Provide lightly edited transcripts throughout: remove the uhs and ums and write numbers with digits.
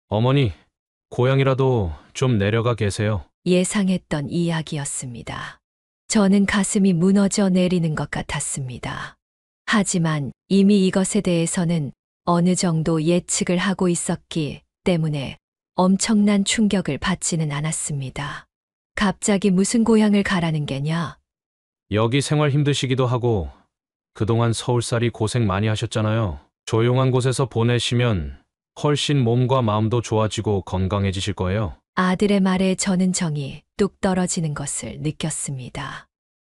어머니, 고향이라도 좀 내려가 계세요. 예상했던 이야기였습니다. 저는 가슴이 무너져 내리는 것 같았습니다. 하지만 이미 이것에 대해서는 어느 정도 예측을 하고 있었기 때문에 엄청난 충격을 받지는 않았습니다. 갑자기 무슨 고향을 가라는 게냐? 여기 생활 힘드시기도 하고 그동안 서울살이 고생 많이 하셨잖아요. 조용한 곳에서 보내시면 훨씬 몸과 마음도 좋아지고 건강해지실 거예요. 아들의 말에 저는 정이 뚝 떨어지는 것을 느꼈습니다.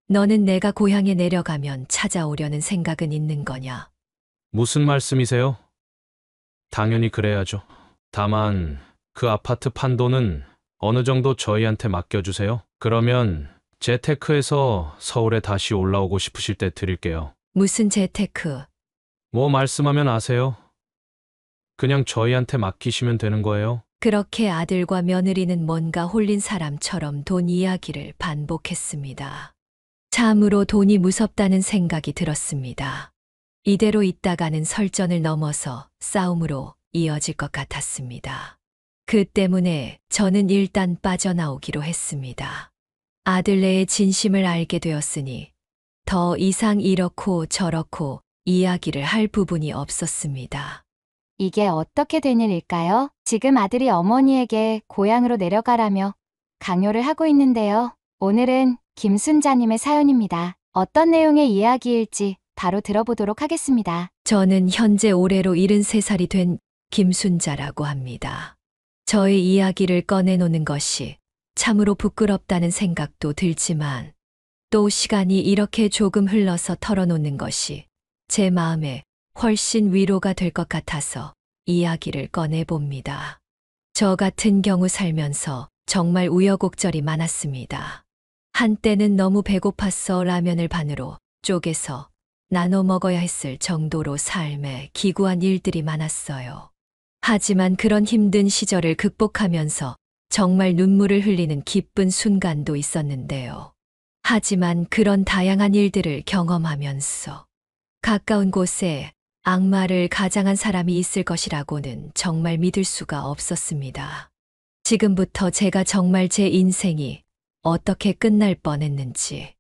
너는 내가 고향에 내려가면 찾아오려는 생각은 있는 거냐? 무슨 말씀이세요? 당연히 그래야죠. 다만 그 아파트 판도는 어느 정도 저희한테 맡겨주세요. 그러면 재테크해서 서울에 다시 올라오고 싶으실 때 드릴게요. 무슨 재테크? 뭐 말씀하면 아세요? 그냥 저희한테 맡기시면 되는 거예요. 그렇게 아들과 며느리는 뭔가 홀린 사람처럼 돈 이야기를 반복했습니다. 참으로 돈이 무섭다는 생각이 들었습니다. 이대로 있다가는 설전을 넘어서 싸움으로 이어질 것 같았습니다. 그 때문에 저는 일단 빠져나오기로 했습니다. 아들네의 진심을 알게 되었으니 더 이상 이렇고 저렇고 이야기를 할 부분이 없었습니다. 이게 어떻게 된 일일까요? 지금 아들이 어머니에게 고향으로 내려가라며 강요를 하고 있는데요. 오늘은 김순자님의 사연입니다. 어떤 내용의 이야기일지 바로 들어보도록 하겠습니다. 저는 현재 올해로 73살이 된 김순자라고 합니다. 저의 이야기를 꺼내놓는 것이 참으로 부끄럽다는 생각도 들지만 또 시간이 이렇게 조금 흘러서 털어놓는 것이 제 마음에 훨씬 위로가 될 것 같아서 이야기를 꺼내봅니다. 저 같은 경우 살면서 정말 우여곡절이 많았습니다. 한때는 너무 배고팠어 라면을 반으로 쪼개서 나눠 먹어야 했을 정도로 삶에 기구한 일들이 많았어요. 하지만 그런 힘든 시절을 극복하면서 정말 눈물을 흘리는 기쁜 순간도 있었는데요. 하지만 그런 다양한 일들을 경험하면서 가까운 곳에 악마를 가장한 사람이 있을 것이라고는 정말 믿을 수가 없었습니다. 지금부터 제가 정말 제 인생이 어떻게 끝날 뻔했는지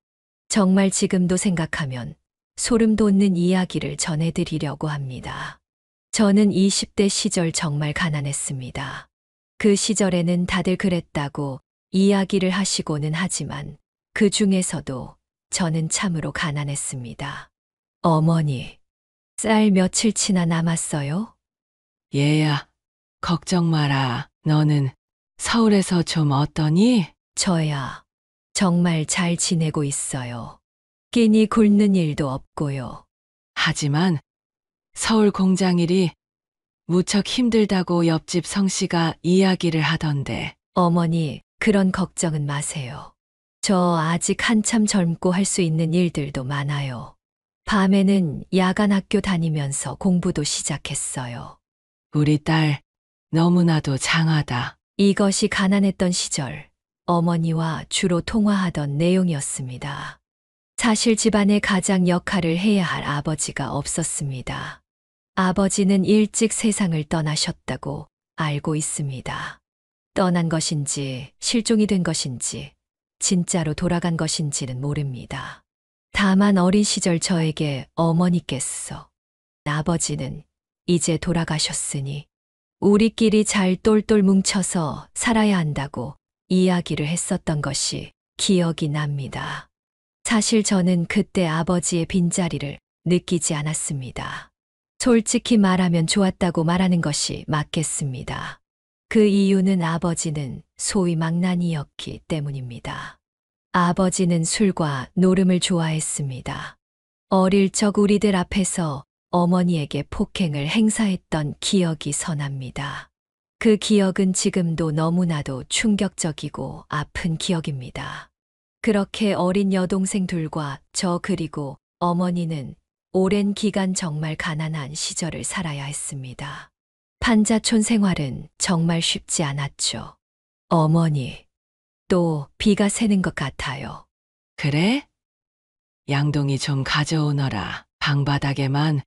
정말 지금도 생각하면 소름 돋는 이야기를 전해드리려고 합니다. 저는 20대 시절 정말 가난했습니다. 그 시절에는 다들 그랬다고 이야기를 하시고는 하지만 그 중에서도 저는 참으로 가난했습니다. 어머니, 쌀 며칠치나 남았어요? 얘야, 걱정 마라. 너는 서울에서 좀 어떠니? 저야 정말 잘 지내고 있어요. 끼니 굶는 일도 없고요. 하지만 서울 공장 일이 무척 힘들다고 옆집 성씨가 이야기를 하던데. 어머니, 그런 걱정은 마세요. 저 아직 한참 젊고 할 수 있는 일들도 많아요. 밤에는 야간 학교 다니면서 공부도 시작했어요. 우리 딸 너무나도 장하다. 이것이 가난했던 시절 어머니와 주로 통화하던 내용이었습니다. 사실 집안의 가장 역할을 해야 할 아버지가 없었습니다. 아버지는 일찍 세상을 떠나셨다고 알고 있습니다. 떠난 것인지 실종이 된 것인지 진짜로 돌아간 것인지는 모릅니다. 다만 어린 시절 저에게 어머니께서 아버지는 이제 돌아가셨으니 우리끼리 잘 똘똘 뭉쳐서 살아야 한다고 이야기를 했었던 것이 기억이 납니다. 사실 저는 그때 아버지의 빈자리를 느끼지 않았습니다. 솔직히 말하면 좋았다고 말하는 것이 맞겠습니다. 그 이유는 아버지는 소위 망나니였기 때문입니다. 아버지는 술과 노름을 좋아했습니다. 어릴 적 우리들 앞에서 어머니에게 폭행을 행사했던 기억이 선합니다. 그 기억은 지금도 너무나도 충격적이고 아픈 기억입니다. 그렇게 어린 여동생들과 저 그리고 어머니는 오랜 기간 정말 가난한 시절을 살아야 했습니다. 판자촌 생활은 정말 쉽지 않았죠. 어머니, 또 비가 새는 것 같아요. 그래? 양동이 좀 가져오너라. 방바닥에만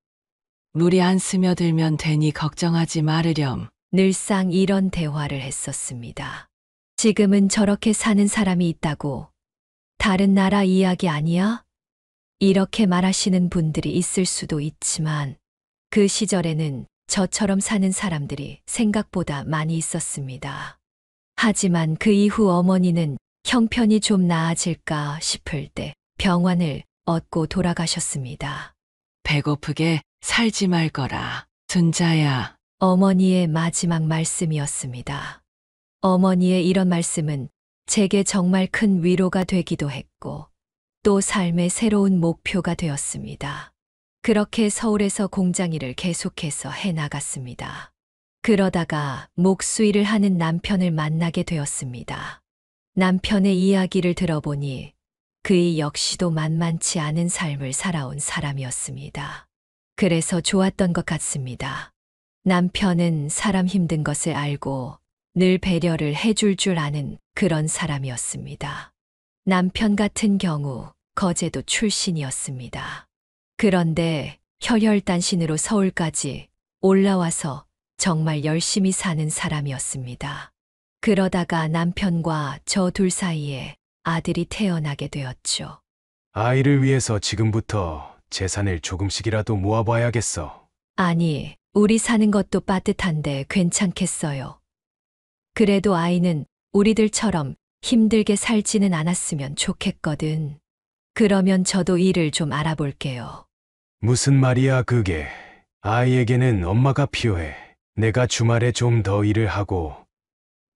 물이 안 스며들면 되니 걱정하지 말으렴. 늘상 이런 대화를 했었습니다. 지금은 저렇게 사는 사람이 있다고? 다른 나라 이야기 아니야? 이렇게 말하시는 분들이 있을 수도 있지만 그 시절에는 저처럼 사는 사람들이 생각보다 많이 있었습니다. 하지만 그 이후 어머니는 형편이 좀 나아질까 싶을 때 병환을 얻고 돌아가셨습니다. 배고프게 살지 말 거라. 순자야, 어머니의 마지막 말씀이었습니다. 어머니의 이런 말씀은 제게 정말 큰 위로가 되기도 했고 또 삶의 새로운 목표가 되었습니다. 그렇게 서울에서 공장 일을 계속해서 해나갔습니다. 그러다가 목수일을 하는 남편을 만나게 되었습니다. 남편의 이야기를 들어보니 그이 역시도 만만치 않은 삶을 살아온 사람이었습니다. 그래서 좋았던 것 같습니다. 남편은 사람 힘든 것을 알고 늘 배려를 해줄 줄 아는 그런 사람이었습니다. 남편 같은 경우 거제도 출신이었습니다. 그런데 혈혈단신으로 서울까지 올라와서 정말 열심히 사는 사람이었습니다. 그러다가 남편과 저 둘 사이에 아들이 태어나게 되었죠. 아이를 위해서 지금부터 재산을 조금씩이라도 모아봐야겠어. 아니, 우리 사는 것도 빠듯한데 괜찮겠어요. 그래도 아이는 우리들처럼 힘들게 살지는 않았으면 좋겠거든. 그러면 저도 일을 좀 알아볼게요. 무슨 말이야, 그게. 아이에게는 엄마가 필요해. 내가 주말에 좀 더 일을 하고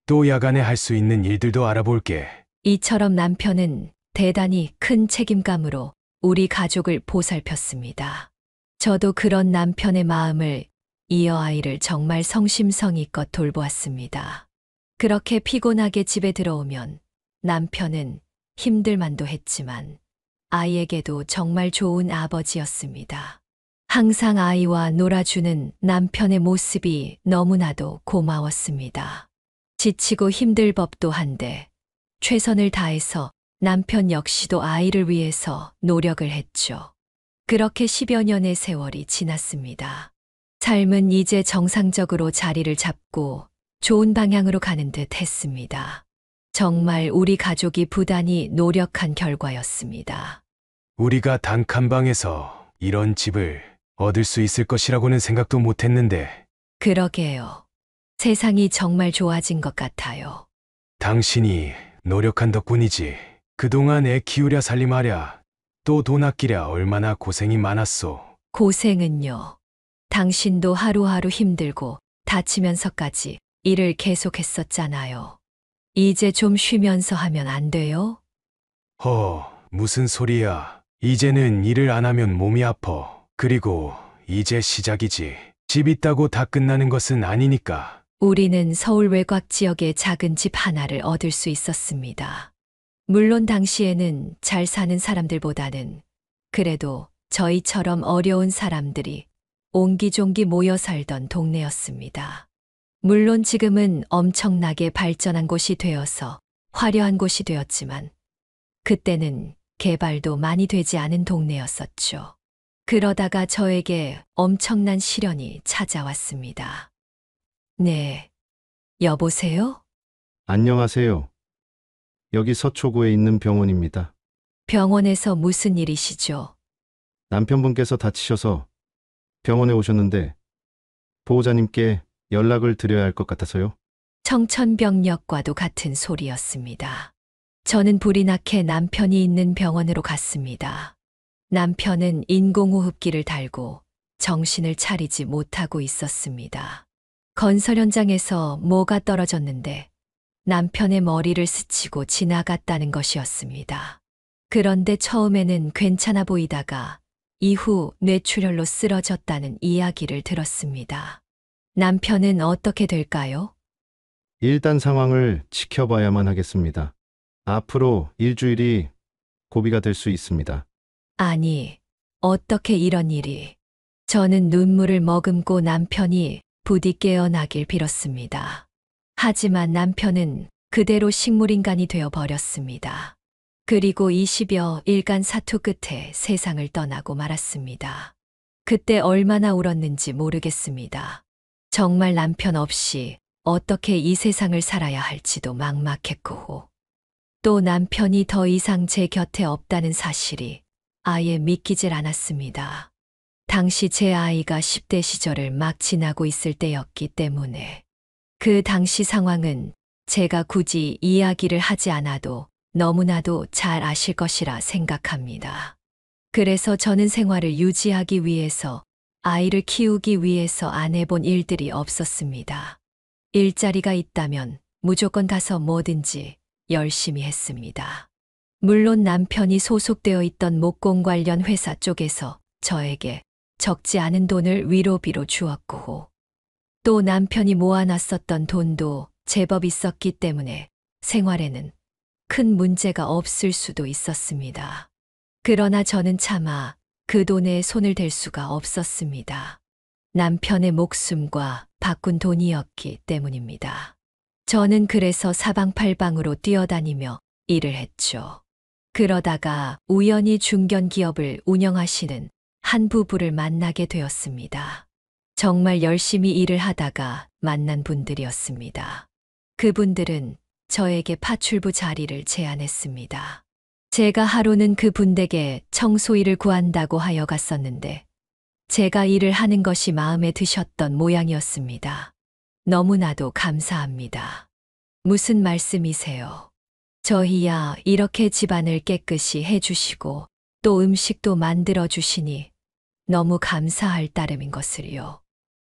또 야간에 할 수 있는 일들도 알아볼게. 이처럼 남편은 대단히 큰 책임감으로 우리 가족을 보살폈습니다. 저도 그런 남편의 마음을 이어 아이를 정말 성심성의껏 돌보았습니다. 그렇게 피곤하게 집에 들어오면 남편은 힘들만도 했지만 아이에게도 정말 좋은 아버지였습니다. 항상 아이와 놀아주는 남편의 모습이 너무나도 고마웠습니다. 지치고 힘들 법도 한데 최선을 다해서 남편 역시도 아이를 위해서 노력을 했죠. 그렇게 10여 년의 세월이 지났습니다. 삶은 이제 정상적으로 자리를 잡고 좋은 방향으로 가는 듯 했습니다. 정말 우리 가족이 부단히 노력한 결과였습니다. 우리가 단칸방에서 이런 집을 얻을 수 있을 것이라고는 생각도 못했는데 그러게요. 세상이 정말 좋아진 것 같아요. 당신이 노력한 덕분이지. 그동안 애 키우랴 살림하랴 또 돈 아끼랴 얼마나 고생이 많았소. 고생은요. 당신도 하루하루 힘들고 다치면서까지 일을 계속했었잖아요. 이제 좀 쉬면서 하면 안 돼요? 무슨 소리야. 이제는 일을 안 하면 몸이 아파. 그리고 이제 시작이지. 집 있다고 다 끝나는 것은 아니니까. 우리는 서울 외곽 지역에 작은 집 하나를 얻을 수 있었습니다. 물론 당시에는 잘 사는 사람들보다는 그래도 저희처럼 어려운 사람들이 옹기종기 모여 살던 동네였습니다. 물론 지금은 엄청나게 발전한 곳이 되어서 화려한 곳이 되었지만 그때는 개발도 많이 되지 않은 동네였었죠. 그러다가 저에게 엄청난 시련이 찾아왔습니다. 네, 여보세요? 안녕하세요. 여기 서초구에 있는 병원입니다. 병원에서 무슨 일이시죠? 남편분께서 다치셔서 병원에 오셨는데 보호자님께 연락을 드려야 할 것 같아서요. 청천벽력과도 같은 소리였습니다. 저는 불이 나게 남편이 있는 병원으로 갔습니다. 남편은 인공호흡기를 달고 정신을 차리지 못하고 있었습니다. 건설 현장에서 뭐가 떨어졌는데 남편의 머리를 스치고 지나갔다는 것이었습니다. 그런데 처음에는 괜찮아 보이다가 이후 뇌출혈로 쓰러졌다는 이야기를 들었습니다. 남편은 어떻게 될까요? 일단 상황을 지켜봐야만 하겠습니다. 앞으로 일주일이 고비가 될 수 있습니다. 아니, 어떻게 이런 일이. 저는 눈물을 머금고 남편이 부디 깨어나길 빌었습니다. 하지만 남편은 그대로 식물인간이 되어 버렸습니다. 그리고 20여 일간 사투 끝에 세상을 떠나고 말았습니다. 그때 얼마나 울었는지 모르겠습니다. 정말 남편 없이 어떻게 이 세상을 살아야 할지도 막막했고, 또 남편이 더 이상 제 곁에 없다는 사실이 아예 믿기질 않았습니다. 당시 제 아이가 10대 시절을 막 지나고 있을 때였기 때문에 그 당시 상황은 제가 굳이 이야기를 하지 않아도 너무나도 잘 아실 것이라 생각합니다. 그래서 저는 생활을 유지하기 위해서, 아이를 키우기 위해서 안 해본 일들이 없었습니다. 일자리가 있다면 무조건 가서 뭐든지 열심히 했습니다. 물론 남편이 소속되어 있던 목공 관련 회사 쪽에서 저에게 적지 않은 돈을 위로비로 주었고, 또 남편이 모아놨었던 돈도 제법 있었기 때문에 생활에는 큰 문제가 없을 수도 있었습니다. 그러나 저는 차마 그 돈에 손을 댈 수가 없었습니다. 남편의 목숨과 바꾼 돈이었기 때문입니다. 저는 그래서 사방팔방으로 뛰어다니며 일을 했죠. 그러다가 우연히 중견기업을 운영하시는 한 부부를 만나게 되었습니다. 정말 열심히 일을 하다가 만난 분들이었습니다. 그분들은 저에게 파출부 자리를 제안했습니다. 제가 하루는 그 분에게 청소일을 구한다고 하여 갔었는데, 제가 일을 하는 것이 마음에 드셨던 모양이었습니다. 너무나도 감사합니다. 무슨 말씀이세요? 저희야 이렇게 집안을 깨끗이 해주시고 또 음식도 만들어 주시니 너무 감사할 따름인 것을요.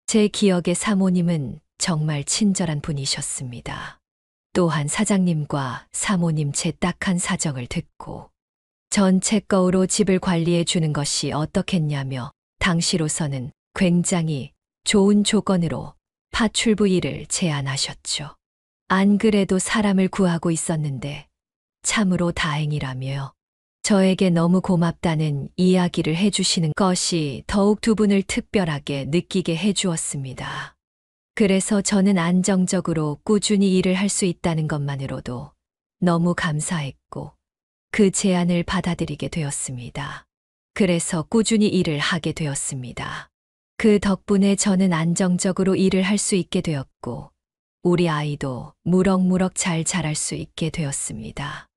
제 기억에 사모님은 정말 친절한 분이셨습니다. 또한 사장님과 사모님 제 딱한 사정을 듣고 전체 거으로 집을 관리해 주는 것이 어떻겠냐며 당시로서는 굉장히 좋은 조건으로 파출부 일을 제안하셨죠. 안 그래도 사람을 구하고 있었는데 참으로 다행이라며 저에게 너무 고맙다는 이야기를 해주시는 것이 더욱 두 분을 특별하게 느끼게 해주었습니다. 그래서 저는 안정적으로 꾸준히 일을 할 수 있다는 것만으로도 너무 감사했고 그 제안을 받아들이게 되었습니다. 그래서 꾸준히 일을 하게 되었습니다. 그 덕분에 저는 안정적으로 일을 할 수 있게 되었고 우리 아이도 무럭무럭 잘 자랄 수 있게 되었습니다.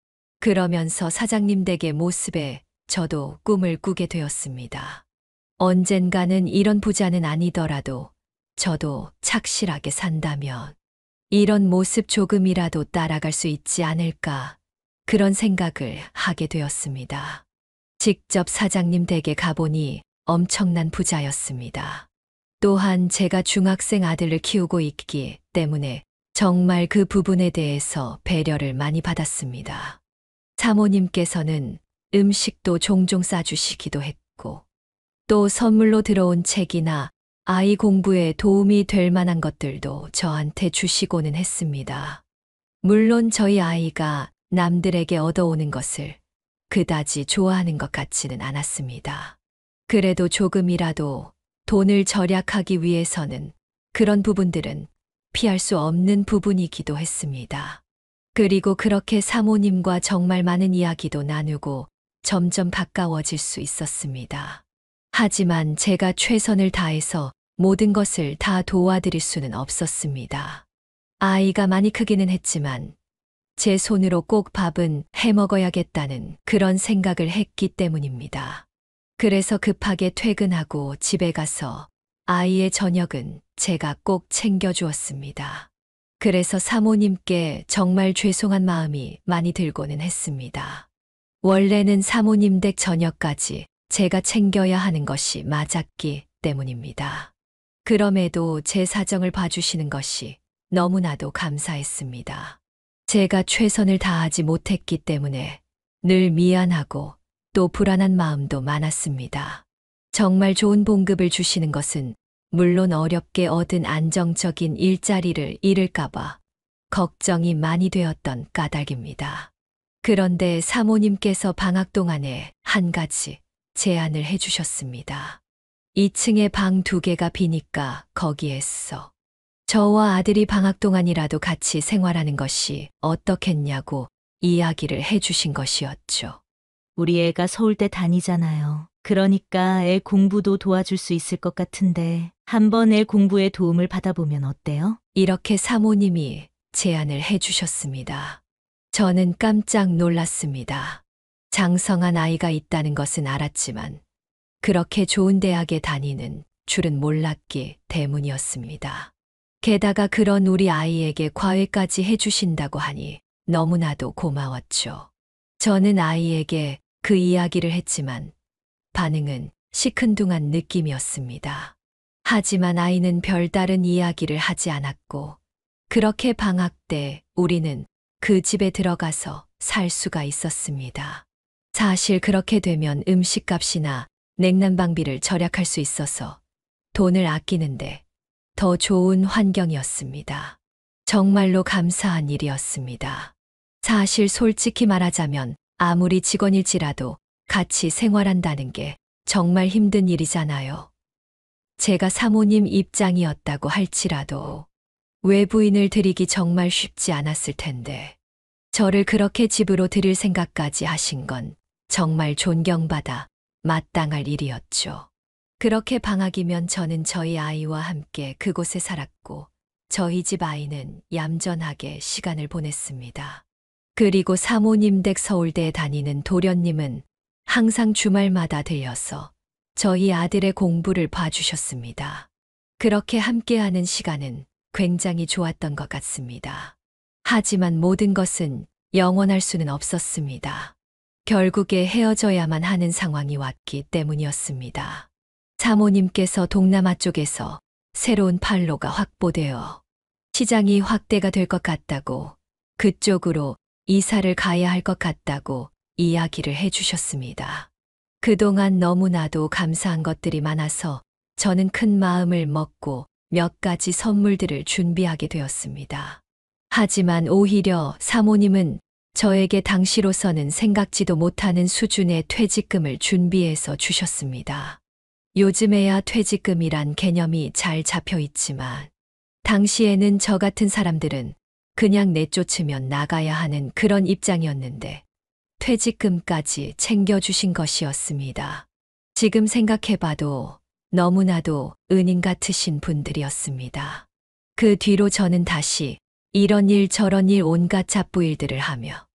그러면서 사장님 댁의 모습에 저도 꿈을 꾸게 되었습니다. 언젠가는 이런 부자는 아니더라도 저도 착실하게 산다면 이런 모습 조금이라도 따라갈 수 있지 않을까, 그런 생각을 하게 되었습니다. 직접 사장님 댁에 가보니 엄청난 부자였습니다. 또한 제가 중학생 아들을 키우고 있기 때문에 정말 그 부분에 대해서 배려를 많이 받았습니다. 사모님께서는 음식도 종종 싸주시기도 했고 또 선물로 들어온 책이나 아이 공부에 도움이 될 만한 것들도 저한테 주시고는 했습니다. 물론 저희 아이가 남들에게 얻어오는 것을 그다지 좋아하는 것 같지는 않았습니다. 그래도 조금이라도 돈을 절약하기 위해서는 그런 부분들은 피할 수 없는 부분이기도 했습니다. 그리고 그렇게 사모님과 정말 많은 이야기도 나누고 점점 가까워질 수 있었습니다. 하지만 제가 최선을 다해서 모든 것을 다 도와드릴 수는 없었습니다. 아이가 많이 크기는 했지만 제 손으로 꼭 밥은 해 먹어야겠다는 그런 생각을 했기 때문입니다. 그래서 급하게 퇴근하고 집에 가서 아이의 저녁은 제가 꼭 챙겨주었습니다. 그래서 사모님께 정말 죄송한 마음이 많이 들고는 했습니다. 원래는 사모님 댁 저녁까지 제가 챙겨야 하는 것이 맞았기 때문입니다. 그럼에도 제 사정을 봐주시는 것이 너무나도 감사했습니다. 제가 최선을 다하지 못했기 때문에 늘 미안하고 또 불안한 마음도 많았습니다. 정말 좋은 봉급을 주시는 것은 물론 어렵게 얻은 안정적인 일자리를 잃을까봐 걱정이 많이 되었던 까닭입니다. 그런데 사모님께서 방학 동안에 한 가지 제안을 해주셨습니다. 2층에 방 2개가 비니까 거기에서 저와 아들이 방학 동안이라도 같이 생활하는 것이 어떻겠냐고 이야기를 해주신 것이었죠. 우리 애가 서울대 다니잖아요. 그러니까 애 공부도 도와줄 수 있을 것 같은데 한번 애 공부에 도움을 받아보면 어때요? 이렇게 사모님이 제안을 해주셨습니다. 저는 깜짝 놀랐습니다. 장성한 아이가 있다는 것은 알았지만 그렇게 좋은 대학에 다니는 줄은 몰랐기 때문이었습니다. 게다가 그런 우리 아이에게 과외까지 해주신다고 하니 너무나도 고마웠죠. 저는 아이에게 그 이야기를 했지만 반응은 시큰둥한 느낌이었습니다. 하지만 아이는 별다른 이야기를 하지 않았고 그렇게 방학 때 우리는 그 집에 들어가서 살 수가 있었습니다. 사실 그렇게 되면 음식값이나 냉난방비를 절약할 수 있어서 돈을 아끼는데 더 좋은 환경이었습니다. 정말로 감사한 일이었습니다. 사실 솔직히 말하자면 아무리 직원일지라도 같이 생활한다는 게 정말 힘든 일이잖아요. 제가 사모님 입장이었다고 할지라도 외부인을 들이기 정말 쉽지 않았을 텐데 저를 그렇게 집으로 들일 생각까지 하신 건 정말 존경받아 마땅할 일이었죠. 그렇게 방학이면 저는 저희 아이와 함께 그곳에 살았고 저희 집 아이는 얌전하게 시간을 보냈습니다. 그리고 사모님 댁 서울대에 다니는 도련님은 항상 주말마다 들려서 저희 아들의 공부를 봐주셨습니다. 그렇게 함께하는 시간은 굉장히 좋았던 것 같습니다. 하지만 모든 것은 영원할 수는 없었습니다. 결국에 헤어져야만 하는 상황이 왔기 때문이었습니다. 사모님께서 동남아 쪽에서 새로운 판로가 확보되어 시장이 확대가 될 것 같다고 그쪽으로 이사를 가야 할 것 같다고 이야기를 해주셨습니다. 그동안 너무나도 감사한 것들이 많아서 저는 큰 마음을 먹고 몇 가지 선물들을 준비하게 되었습니다. 하지만 오히려 사모님은 저에게 당시로서는 생각지도 못하는 수준의 퇴직금을 준비해서 주셨습니다. 요즘에야 퇴직금이란 개념이 잘 잡혀 있지만 당시에는 저 같은 사람들은 그냥 내쫓으면 나가야 하는 그런 입장이었는데 퇴직금까지 챙겨주신 것이었습니다. 지금 생각해봐도 너무나도 은인 같으신 분들이었습니다. 그 뒤로 저는 다시 이런 일 저런 일 온갖 잡부일들을 하며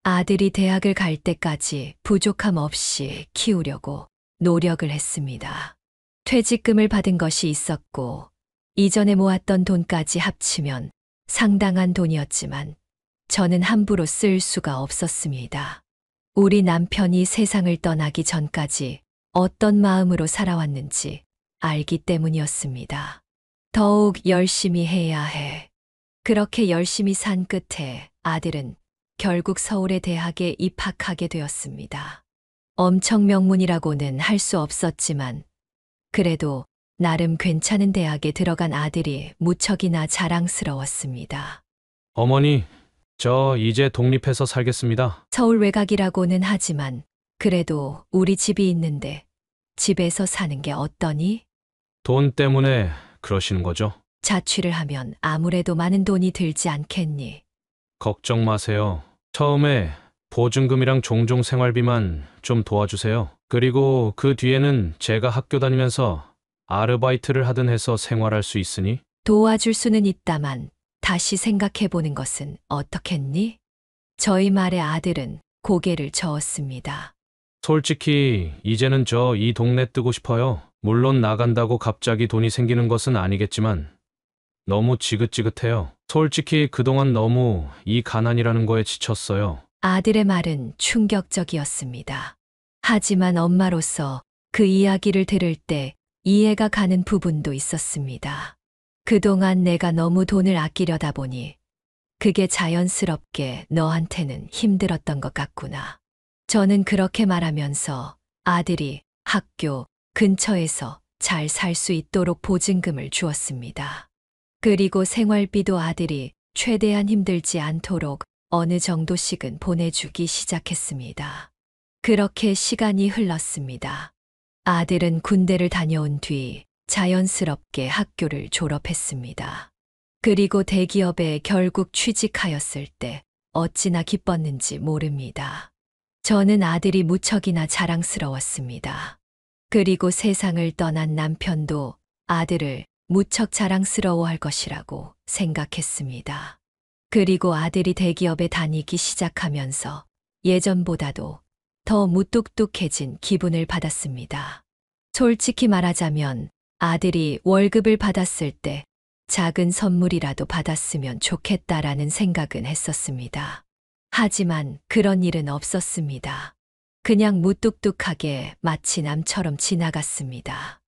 아들이 대학을 갈 때까지 부족함 없이 키우려고 노력을 했습니다. 퇴직금을 받은 것이 있었고 이전에 모았던 돈까지 합치면 상당한 돈이었지만 저는 함부로 쓸 수가 없었습니다. 우리 남편이 세상을 떠나기 전까지 어떤 마음으로 살아왔는지 알기 때문이었습니다. 더욱 열심히 해야 해. 그렇게 열심히 산 끝에 아들은 결국 서울의 대학에 입학하게 되었습니다. 엄청 명문이라고는 할 수 없었지만 그래도 나름 괜찮은 대학에 들어간 아들이 무척이나 자랑스러웠습니다. 어머니, 저 이제 독립해서 살겠습니다. 서울 외곽이라고는 하지만 그래도 우리 집이 있는데 집에서 사는 게 어떠니? 돈 때문에 그러시는 거죠? 자취를 하면 아무래도 많은 돈이 들지 않겠니? 걱정 마세요. 처음에 보증금이랑 종종 생활비만 좀 도와주세요. 그리고 그 뒤에는 제가 학교 다니면서 아르바이트를 하든 해서 생활할 수 있으니 도와줄 수는 있다만 다시 생각해보는 것은 어떻겠니? 저희 말에 아들은 고개를 저었습니다. 솔직히 이제는 저 이 동네 뜨고 싶어요. 물론 나간다고 갑자기 돈이 생기는 것은 아니겠지만 너무 지긋지긋해요. 솔직히 그동안 너무 이 가난이라는 거에 지쳤어요. 아들의 말은 충격적이었습니다. 하지만 엄마로서 그 이야기를 들을 때 이해가 가는 부분도 있었습니다. 그동안 내가 너무 돈을 아끼려다 보니 그게 자연스럽게 너한테는 힘들었던 것 같구나. 저는 그렇게 말하면서 아들이 학교 근처에서 잘 살 수 있도록 보증금을 주었습니다. 그리고 생활비도 아들이 최대한 힘들지 않도록 어느 정도씩은 보내주기 시작했습니다. 그렇게 시간이 흘렀습니다. 아들은 군대를 다녀온 뒤 자연스럽게 학교를 졸업했습니다. 그리고 대기업에 결국 취직하였을 때 어찌나 기뻤는지 모릅니다. 저는 아들이 무척이나 자랑스러웠습니다. 그리고 세상을 떠난 남편도 아들을 무척 자랑스러워할 것이라고 생각했습니다. 그리고 아들이 대기업에 다니기 시작하면서 예전보다도 더 무뚝뚝해진 기분을 받았습니다. 솔직히 말하자면 아들이 월급을 받았을 때 작은 선물이라도 받았으면 좋겠다라는 생각은 했었습니다. 하지만 그런 일은 없었습니다. 그냥 무뚝뚝하게 마치 남처럼 지나갔습니다.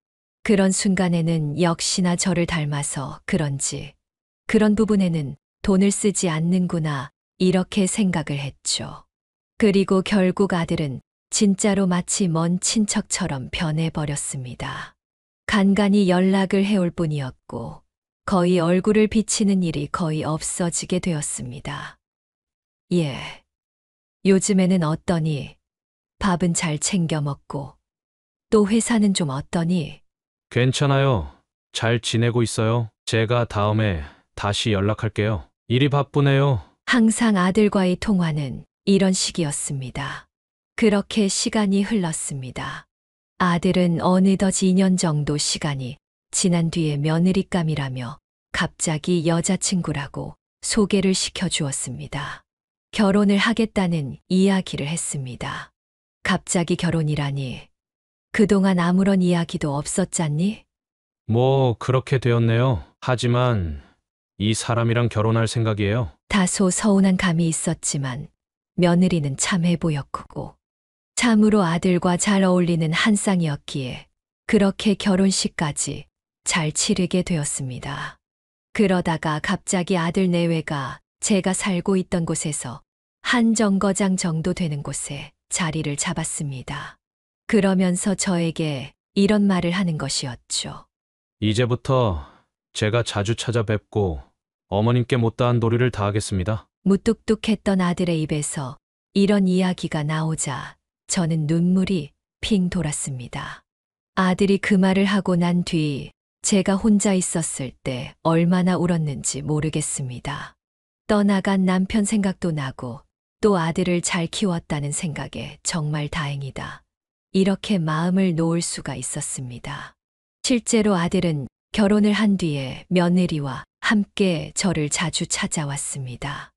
그런 순간에는 역시나 저를 닮아서 그런지 그런 부분에는 돈을 쓰지 않는구나 이렇게 생각을 했죠. 그리고 결국 아들은 진짜로 마치 먼 친척처럼 변해버렸습니다. 간간히 연락을 해올 뿐이었고 거의 얼굴을 비치는 일이 거의 없어지게 되었습니다. 예. 요즘에는 어떠니? 밥은 잘 챙겨 먹고 또 회사는 좀 어떠니? 괜찮아요. 잘 지내고 있어요. 제가 다음에 다시 연락할게요. 일이 바쁘네요. 항상 아들과의 통화는 이런 식이었습니다. 그렇게 시간이 흘렀습니다. 아들은 어느덧 2년 정도 시간이 지난 뒤에 며느리감이라며 갑자기 여자친구라고 소개를 시켜주었습니다. 결혼을 하겠다는 이야기를 했습니다. 갑자기 결혼이라니. 그동안 아무런 이야기도 없었잖니? 뭐 그렇게 되었네요. 하지만 이 사람이랑 결혼할 생각이에요. 다소 서운한 감이 있었지만 며느리는 참해 보였고 참으로 아들과 잘 어울리는 한 쌍이었기에 그렇게 결혼식까지 잘 치르게 되었습니다. 그러다가 갑자기 아들 내외가 제가 살고 있던 곳에서 한 정거장 정도 되는 곳에 자리를 잡았습니다. 그러면서 저에게 이런 말을 하는 것이었죠. 이제부터 제가 자주 찾아뵙고 어머님께 못다한 도리를 다하겠습니다. 무뚝뚝했던 아들의 입에서 이런 이야기가 나오자 저는 눈물이 핑 돌았습니다. 아들이 그 말을 하고 난 뒤 제가 혼자 있었을 때 얼마나 울었는지 모르겠습니다. 떠나간 남편 생각도 나고 또 아들을 잘 키웠다는 생각에 정말 다행이다. 이렇게 마음을 놓을 수가 있었습니다. 실제로 아들은 결혼을 한 뒤에 며느리와 함께 저를 자주 찾아왔습니다.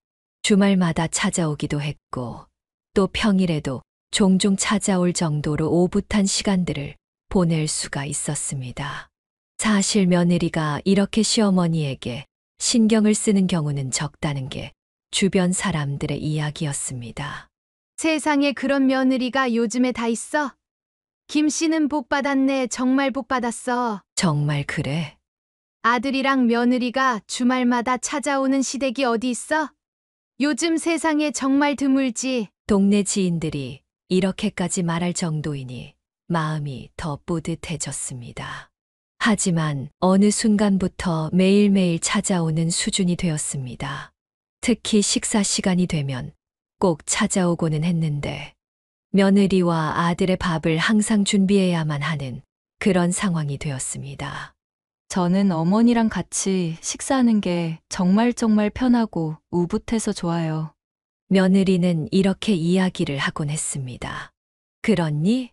주말마다 찾아오기도 했고 또 평일에도 종종 찾아올 정도로 오붓한 시간들을 보낼 수가 있었습니다. 사실 며느리가 이렇게 시어머니에게 신경을 쓰는 경우는 적다는 게 주변 사람들의 이야기였습니다. 세상에 그런 며느리가 요즘에 다 있어? 김 씨는 복 받았네. 정말 복 받았어. 정말 그래? 아들이랑 며느리가 주말마다 찾아오는 시댁이 어디 있어? 요즘 세상에 정말 드물지. 동네 지인들이 이렇게까지 말할 정도이니 마음이 더 뿌듯해졌습니다. 하지만 어느 순간부터 매일매일 찾아오는 수준이 되었습니다. 특히 식사 시간이 되면 꼭 찾아오고는 했는데 며느리와 아들의 밥을 항상 준비해야만 하는 그런 상황이 되었습니다. 저는 어머니랑 같이 식사하는 게 정말 편하고 우붓해서 좋아요. 며느리는 이렇게 이야기를 하곤 했습니다. 그렇니?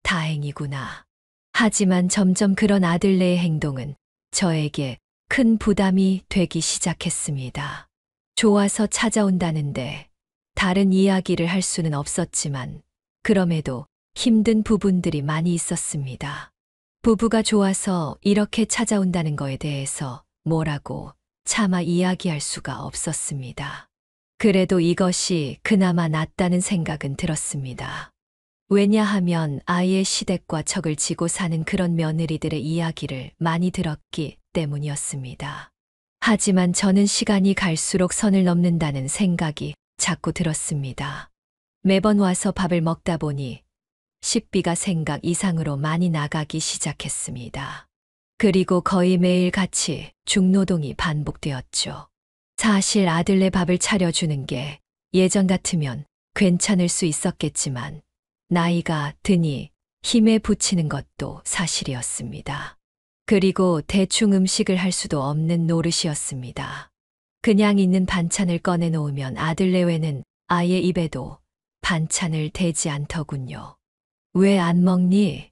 다행이구나. 하지만 점점 그런 아들네의 행동은 저에게 큰 부담이 되기 시작했습니다. 좋아서 찾아온다는데 다른 이야기를 할 수는 없었지만 그럼에도 힘든 부분들이 많이 있었습니다. 부부가 좋아서 이렇게 찾아온다는 거에 대해서 뭐라고 차마 이야기할 수가 없었습니다. 그래도 이것이 그나마 낫다는 생각은 들었습니다. 왜냐하면 아이의 시댁과 척을 지고 사는 그런 며느리들의 이야기를 많이 들었기 때문이었습니다. 하지만 저는 시간이 갈수록 선을 넘는다는 생각이 자꾸 들었습니다. 매번 와서 밥을 먹다 보니 식비가 생각 이상으로 많이 나가기 시작했습니다. 그리고 거의 매일 같이 중노동이 반복되었죠. 사실 아들네 밥을 차려주는 게 예전 같으면 괜찮을 수 있었겠지만 나이가 드니 힘에 부치는 것도 사실이었습니다. 그리고 대충 음식을 할 수도 없는 노릇이었습니다. 그냥 있는 반찬을 꺼내 놓으면 아들 내외는 아예 입에도 반찬을 대지 않더군요. 왜 안 먹니?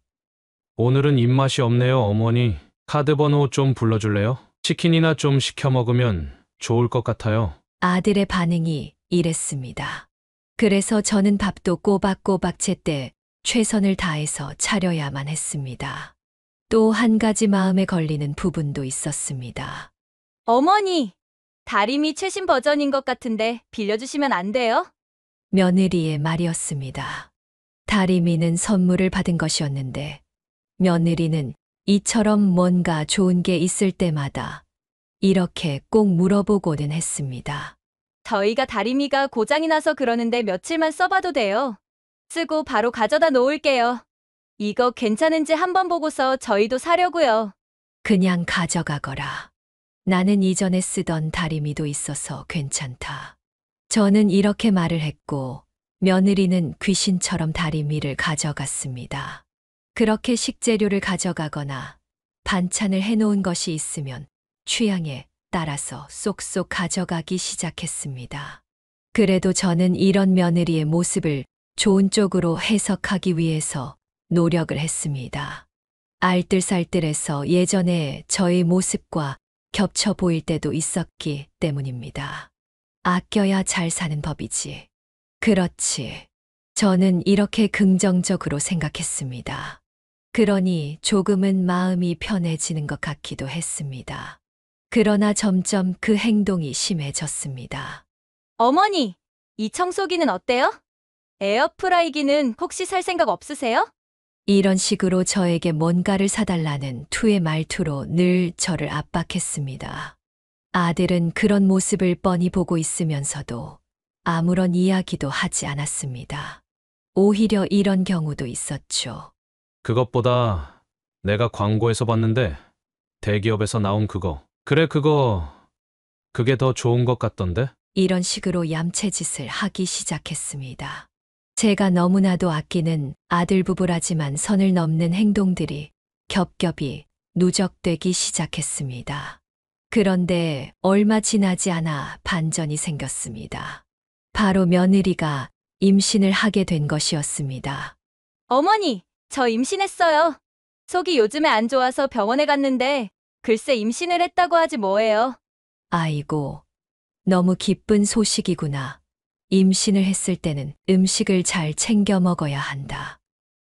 오늘은 입맛이 없네요, 어머니. 카드 번호 좀 불러줄래요? 치킨이나 좀 시켜 먹으면 좋을 것 같아요. 아들의 반응이 이랬습니다. 그래서 저는 밥도 꼬박꼬박 제때 최선을 다해서 차려야만 했습니다. 또 한 가지 마음에 걸리는 부분도 있었습니다. 어머니, 다리미 최신 버전인 것 같은데 빌려주시면 안 돼요? 며느리의 말이었습니다. 다리미는 선물을 받은 것이었는데 며느리는 이처럼 뭔가 좋은 게 있을 때마다 이렇게 꼭 물어보고는 했습니다. 저희가 다리미가 고장이 나서 그러는데 며칠만 써봐도 돼요. 쓰고 바로 가져다 놓을게요. 이거 괜찮은지 한번 보고서 저희도 사려고요. 그냥 가져가거라. 나는 이전에 쓰던 다리미도 있어서 괜찮다. 저는 이렇게 말을 했고 며느리는 귀신처럼 다리미를 가져갔습니다. 그렇게 식재료를 가져가거나 반찬을 해놓은 것이 있으면 취향에 따라서 쏙쏙 가져가기 시작했습니다. 그래도 저는 이런 며느리의 모습을 좋은 쪽으로 해석하기 위해서 노력을 했습니다. 알뜰살뜰해서 예전에 저의 모습과 겹쳐 보일 때도 있었기 때문입니다. 아껴야 잘 사는 법이지. 그렇지. 저는 이렇게 긍정적으로 생각했습니다. 그러니 조금은 마음이 편해지는 것 같기도 했습니다. 그러나 점점 그 행동이 심해졌습니다. 어머니, 이 청소기는 어때요? 에어프라이기는 혹시 살 생각 없으세요? 이런 식으로 저에게 뭔가를 사달라는 투의 말투로 늘 저를 압박했습니다. 아들은 그런 모습을 뻔히 보고 있으면서도 아무런 이야기도 하지 않았습니다. 오히려 이런 경우도 있었죠. 그것보다 내가 광고에서 봤는데 대기업에서 나온 그거. 그래, 그게 더 좋은 것 같던데? 이런 식으로 얌체짓을 하기 시작했습니다. 제가 너무나도 아끼는 아들 부부라지만 선을 넘는 행동들이 겹겹이 누적되기 시작했습니다. 그런데 얼마 지나지 않아 반전이 생겼습니다. 바로 며느리가 임신을 하게 된 것이었습니다. 어머니, 저 임신했어요. 속이 요즘에 안 좋아서 병원에 갔는데 글쎄 임신을 했다고 하지 뭐예요. 아이고, 너무 기쁜 소식이구나. 임신을 했을 때는 음식을 잘 챙겨 먹어야 한다.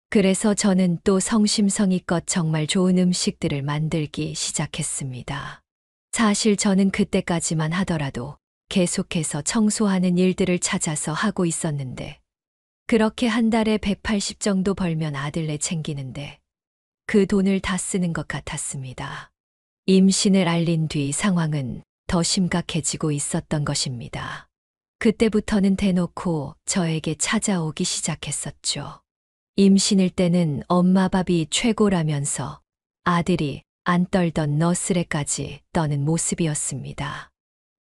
그래서 저는 또 성심성의껏 정말 좋은 음식들을 만들기 시작했습니다. 사실 저는 그때까지만 하더라도 계속해서 청소하는 일들을 찾아서 하고 있었는데 그렇게 한 달에 180 정도 벌면 아들내 챙기는데 그 돈을 다 쓰는 것 같았습니다. 임신을 알린 뒤 상황은 더 심각해지고 있었던 것입니다. 그때부터는 대놓고 저에게 찾아오기 시작했었죠. 임신일 때는 엄마 밥이 최고라면서 아들이 안 떨던 너스레까지 떠는 모습이었습니다.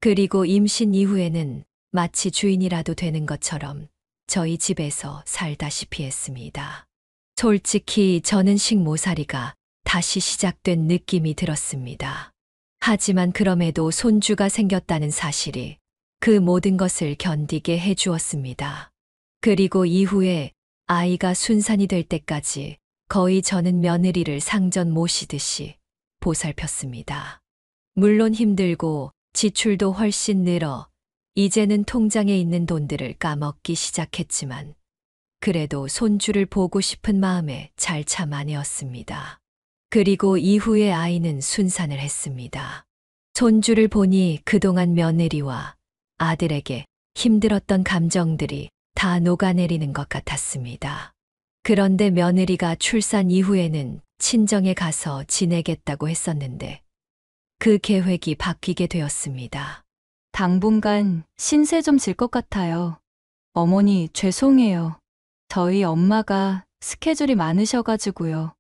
그리고 임신 이후에는 마치 주인이라도 되는 것처럼 저희 집에서 살다시피 했습니다. 솔직히 저는 식모살이가 다시 시작된 느낌이 들었습니다. 하지만 그럼에도 손주가 생겼다는 사실이 그 모든 것을 견디게 해주었습니다. 그리고 이후에 아이가 순산이 될 때까지 거의 저는 며느리를 상전 모시듯이 보살폈습니다. 물론 힘들고 지출도 훨씬 늘어 이제는 통장에 있는 돈들을 까먹기 시작했지만 그래도 손주를 보고 싶은 마음에 잘 참아내었습니다. 그리고 이후에 아이는 순산을 했습니다. 손주를 보니 그동안 며느리와 아들에게 힘들었던 감정들이 다 녹아내리는 것 같았습니다. 그런데 며느리가 출산 이후에는 친정에 가서 지내겠다고 했었는데 그 계획이 바뀌게 되었습니다. 당분간 신세 좀 질 것 같아요. 어머니, 죄송해요. 저희 엄마가 스케줄이 많으셔가지고요.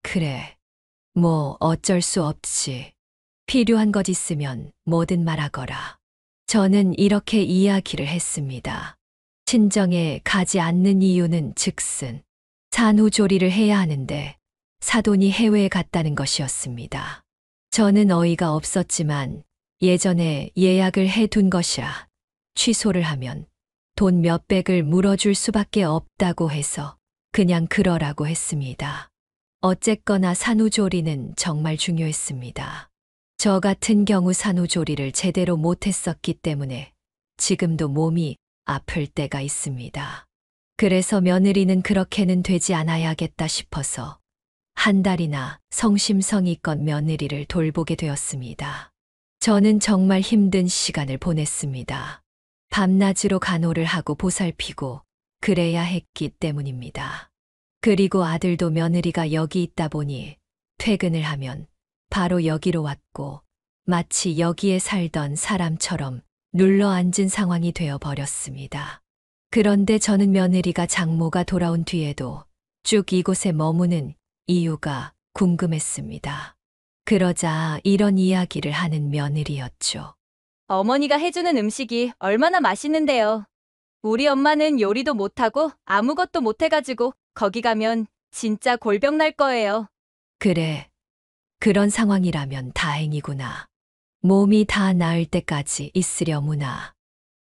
그래, 뭐 어쩔 수 없지. 필요한 것 있으면 뭐든 말하거라. 저는 이렇게 이야기를 했습니다. 친정에 가지 않는 이유는 즉슨 산후조리를 해야 하는데 사돈이 해외에 갔다는 것이었습니다. 저는 어이가 없었지만 예전에 예약을 해둔 것이라 취소를 하면 돈 몇백을 물어줄 수밖에 없다고 해서 그냥 그러라고 했습니다. 어쨌거나 산후조리는 정말 중요했습니다. 저 같은 경우 산후조리를 제대로 못했었기 때문에 지금도 몸이 아플 때가 있습니다. 그래서 며느리는 그렇게는 되지 않아야겠다 싶어서 한 달이나 성심성의껏 며느리를 돌보게 되었습니다. 저는 정말 힘든 시간을 보냈습니다. 밤낮으로 간호를 하고 보살피고 그래야 했기 때문입니다. 그리고 아들도 며느리가 여기 있다 보니 퇴근을 하면 바로 여기로 왔고 마치 여기에 살던 사람처럼 눌러앉은 상황이 되어 버렸습니다. 그런데 저는 며느리가 장모가 돌아온 뒤에도 쭉 이곳에 머무는 이유가 궁금했습니다. 그러자 이런 이야기를 하는 며느리였죠. 어머니가 해주는 음식이 얼마나 맛있는데요. 우리 엄마는 요리도 못하고 아무것도 못해가지고 거기 가면 진짜 골병 날 거예요. 그래, 그런 상황이라면 다행이구나. 몸이 다 나을 때까지 있으려무나.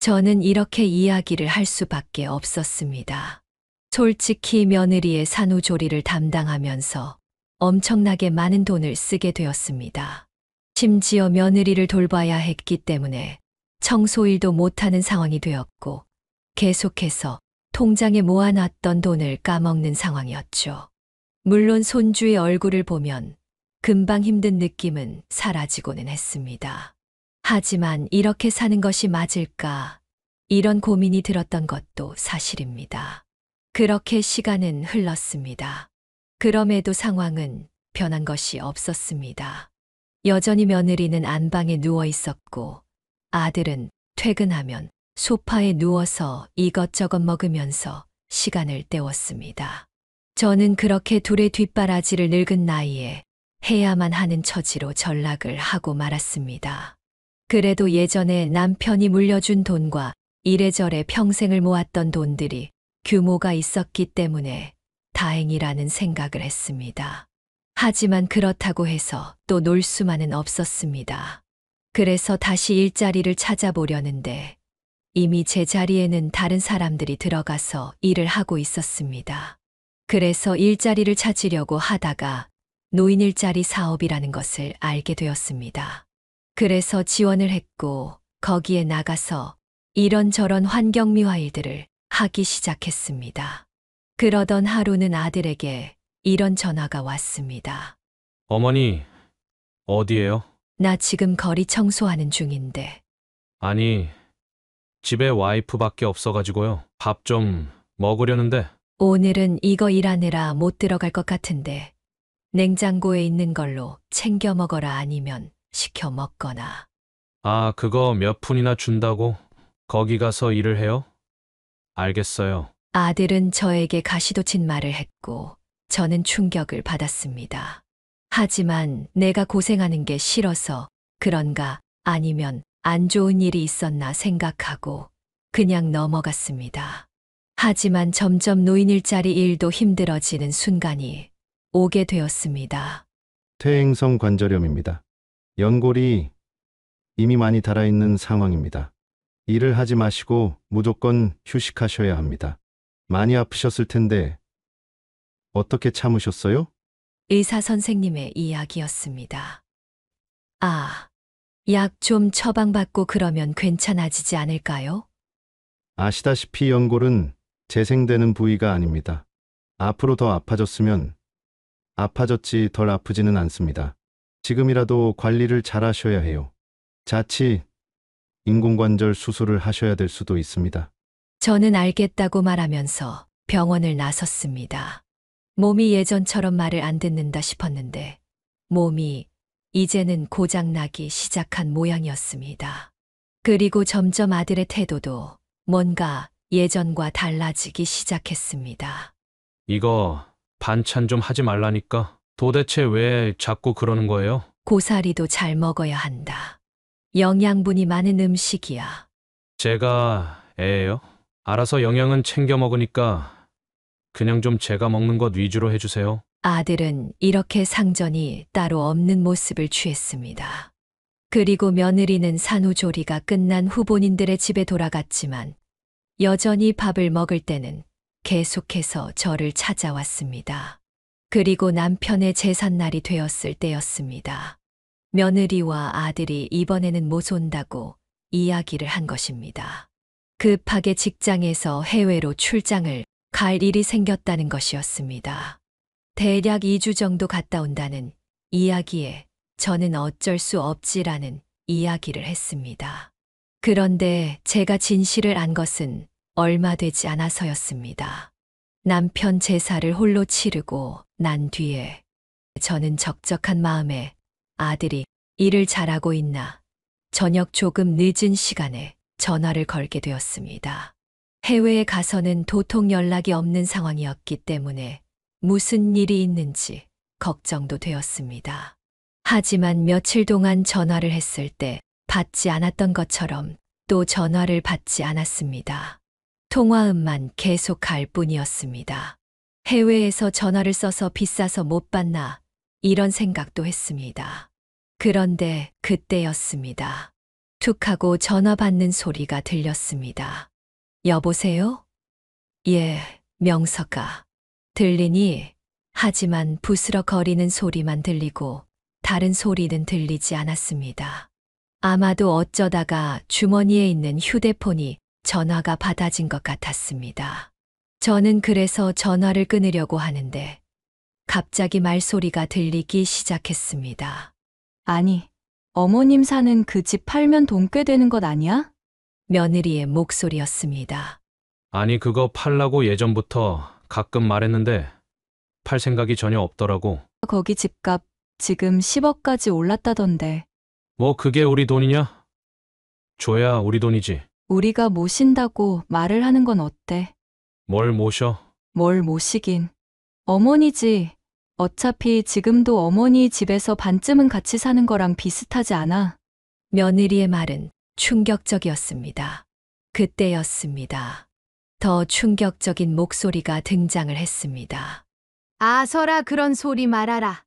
저는 이렇게 이야기를 할 수밖에 없었습니다. 솔직히 며느리의 산후조리를 담당하면서 엄청나게 많은 돈을 쓰게 되었습니다. 심지어 며느리를 돌봐야 했기 때문에 청소일도 못하는 상황이 되었고 계속해서 통장에 모아놨던 돈을 까먹는 상황이었죠. 물론 손주의 얼굴을 보면 금방 힘든 느낌은 사라지고는 했습니다. 하지만 이렇게 사는 것이 맞을까? 이런 고민이 들었던 것도 사실입니다. 그렇게 시간은 흘렀습니다. 그럼에도 상황은 변한 것이 없었습니다. 여전히 며느리는 안방에 누워 있었고 아들은 퇴근하면 소파에 누워서 이것저것 먹으면서 시간을 때웠습니다. 저는 그렇게 둘의 뒷바라지를 늙은 나이에 해야만 하는 처지로 전락을 하고 말았습니다. 그래도 예전에 남편이 물려준 돈과 이래저래 평생을 모았던 돈들이 규모가 있었기 때문에 다행이라는 생각을 했습니다. 하지만 그렇다고 해서 또 놀 수만은 없었습니다. 그래서 다시 일자리를 찾아보려는데 이미 제 자리에는 다른 사람들이 들어가서 일을 하고 있었습니다. 그래서 일자리를 찾으려고 하다가 노인 일자리 사업이라는 것을 알게 되었습니다. 그래서 지원을 했고 거기에 나가서 이런저런 환경미화 일들을 하기 시작했습니다. 그러던 하루는 아들에게 이런 전화가 왔습니다. 어머니, 어디에요? 나 지금 거리 청소하는 중인데. 아니, 집에 와이프밖에 없어가지고요. 밥 좀 먹으려는데. 오늘은 이거 일하느라 못 들어갈 것 같은데 냉장고에 있는 걸로 챙겨 먹어라 아니면 시켜 먹거나. 아, 그거 몇 푼이나 준다고? 거기 가서 일을 해요? 알겠어요. 아들은 저에게 가시돋친 말을 했고 저는 충격을 받았습니다. 하지만 내가 고생하는 게 싫어서 그런가 아니면 안 좋은 일이 있었나 생각하고 그냥 넘어갔습니다. 하지만 점점 노인 일자리 일도 힘들어지는 순간이 오게 되었습니다. 퇴행성 관절염입니다. 연골이 이미 많이 닳아있는 상황입니다. 일을 하지 마시고 무조건 휴식하셔야 합니다. 많이 아프셨을 텐데 어떻게 참으셨어요? 의사 선생님의 이야기였습니다. 아, 약 좀 처방받고 그러면 괜찮아지지 않을까요? 아시다시피 연골은 재생되는 부위가 아닙니다. 앞으로 더 아파졌으면 아파졌지 덜 아프지는 않습니다. 지금이라도 관리를 잘 하셔야 해요. 자칫 인공관절 수술을 하셔야 될 수도 있습니다. 저는 알겠다고 말하면서 병원을 나섰습니다. 몸이 예전처럼 말을 안 듣는다 싶었는데 몸이 이제는 고장나기 시작한 모양이었습니다. 그리고 점점 아들의 태도도 뭔가 예전과 달라지기 시작했습니다. 이거 반찬 좀 하지 말라니까. 도대체 왜 자꾸 그러는 거예요? 고사리도 잘 먹어야 한다. 영양분이 많은 음식이야. 제가 애예요? 알아서 영양은 챙겨 먹으니까 그냥 좀 제가 먹는 것 위주로 해주세요. 아들은 이렇게 상전이 따로 없는 모습을 취했습니다. 그리고 며느리는 산후조리가 끝난 후본인들의 집에 돌아갔지만 여전히 밥을 먹을 때는 계속해서 저를 찾아왔습니다. 그리고 남편의 제삿날이 되었을 때였습니다. 며느리와 아들이 이번에는 못 온다고 이야기를 한 것입니다. 급하게 직장에서 해외로 출장을 갈 일이 생겼다는 것이었습니다. 대략 2주 정도 갔다 온다는 이야기에 저는 어쩔 수 없지라는 이야기를 했습니다. 그런데 제가 진실을 안 것은 얼마 되지 않아서였습니다. 남편 제사를 홀로 치르고 난 뒤에 저는 적적한 마음에 아들이 일을 잘하고 있나 저녁 조금 늦은 시간에 전화를 걸게 되었습니다. 해외에 가서는 도통 연락이 없는 상황이었기 때문에 무슨 일이 있는지 걱정도 되었습니다. 하지만 며칠 동안 전화를 했을 때 받지 않았던 것처럼 또 전화를 받지 않았습니다. 통화음만 계속할 뿐이었습니다. 해외에서 전화를 써서 비싸서 못 받나 이런 생각도 했습니다. 그런데 그때였습니다. 툭 하고 전화 받는 소리가 들렸습니다. 여보세요? 예, 명서가. 들리니? 하지만 부스럭거리는 소리만 들리고 다른 소리는 들리지 않았습니다. 아마도 어쩌다가 주머니에 있는 휴대폰이 전화가 받아진 것 같았습니다. 저는 그래서 전화를 끊으려고 하는데 갑자기 말소리가 들리기 시작했습니다. 아니, 어머님 사는 그 집 팔면 돈 꽤 되는 것 아니야? 며느리의 목소리였습니다. 아니, 그거 팔라고 예전부터 가끔 말했는데 팔 생각이 전혀 없더라고. 거기 집값 지금 10억까지 올랐다던데. 뭐 그게 우리 돈이냐? 줘야 우리 돈이지. 우리가 모신다고 말을 하는 건 어때? 뭘 모셔? 뭘 모시긴. 어머니지. 어차피 지금도 어머니 집에서 반쯤은 같이 사는 거랑 비슷하지 않아? 며느리의 말은 충격적이었습니다. 그때였습니다. 더 충격적인 목소리가 등장을 했습니다. 아서라 그런 소리 말아라.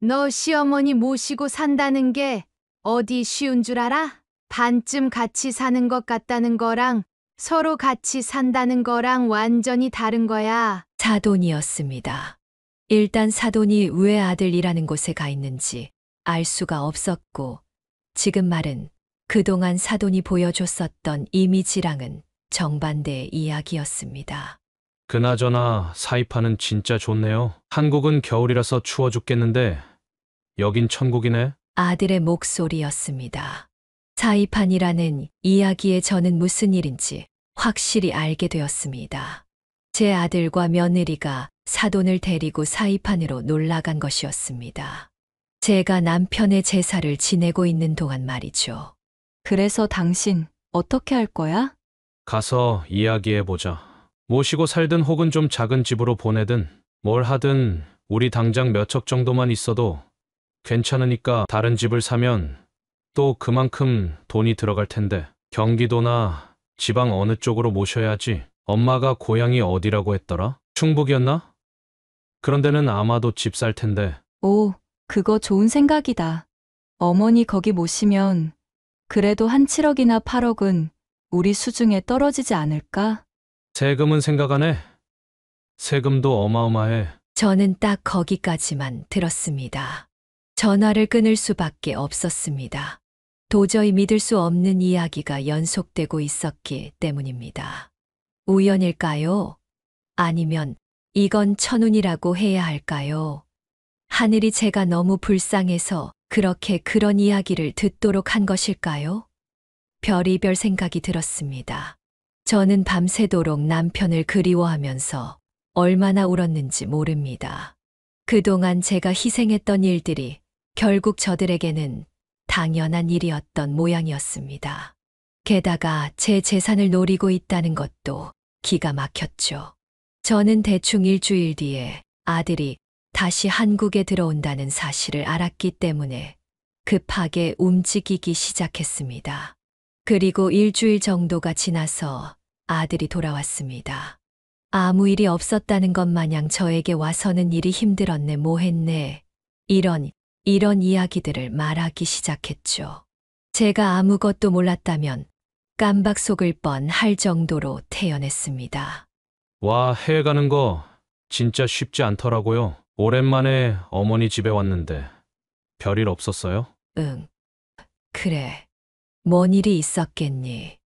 너 시어머니 모시고 산다는 게 어디 쉬운 줄 알아? 반쯤 같이 사는 것 같다는 거랑 서로 같이 산다는 거랑 완전히 다른 거야. 사돈이었습니다. 일단 사돈이 왜 아들이라는 곳에 가 있는지 알 수가 없었고 지금 말은 그동안 사돈이 보여줬었던 이미지랑은 정반대의 이야기였습니다. 그나저나 사이판은 진짜 좋네요. 한국은 겨울이라서 추워 죽겠는데 여긴 천국이네. 아들의 목소리였습니다. 사이판이라는 이야기에 저는 무슨 일인지 확실히 알게 되었습니다. 제 아들과 며느리가 사돈을 데리고 사이판으로 놀러간 것이었습니다. 제가 남편의 제사를 지내고 있는 동안 말이죠. 그래서 당신 어떻게 할 거야? 가서 이야기해보자. 모시고 살든 혹은 좀 작은 집으로 보내든 뭘 하든 우리 당장 몇 척 정도만 있어도 괜찮으니까 다른 집을 사면 또 그만큼 돈이 들어갈 텐데 경기도나 지방 어느 쪽으로 모셔야지. 엄마가 고향이 어디라고 했더라? 충북이었나? 그런 데는 아마도 집 살 텐데. 오, 그거 좋은 생각이다. 어머니 거기 모시면 그래도 한 7억이나 8억은 우리 수중에 떨어지지 않을까? 세금은 생각 안 해? 세금도 어마어마해. 저는 딱 거기까지만 들었습니다. 전화를 끊을 수밖에 없었습니다. 도저히 믿을 수 없는 이야기가 연속되고 있었기 때문입니다. 우연일까요? 아니면 이건 천운이라고 해야 할까요? 하늘이 제가 너무 불쌍해서 그렇게 그런 이야기를 듣도록 한 것일까요? 별의별 생각이 들었습니다. 저는 밤새도록 남편을 그리워하면서 얼마나 울었는지 모릅니다. 그동안 제가 희생했던 일들이 결국 저들에게는 당연한 일이었던 모양이었습니다. 게다가 제 재산을 노리고 있다는 것도 기가 막혔죠. 저는 대충 일주일 뒤에 아들이 다시 한국에 들어온다는 사실을 알았기 때문에 급하게 움직이기 시작했습니다. 그리고 일주일 정도가 지나서 아들이 돌아왔습니다. 아무 일이 없었다는 것 마냥 저에게 와서는 일이 힘들었네 뭐했네 이런 이야기들을 말하기 시작했죠. 제가 아무것도 몰랐다면 깜박 속을 뻔할 정도로 태연했습니다. 와, 해외 가는 거 진짜 쉽지 않더라고요. 오랜만에 어머니 집에 왔는데 별일 없었어요? 응. 그래. 뭔 일이 있었겠니?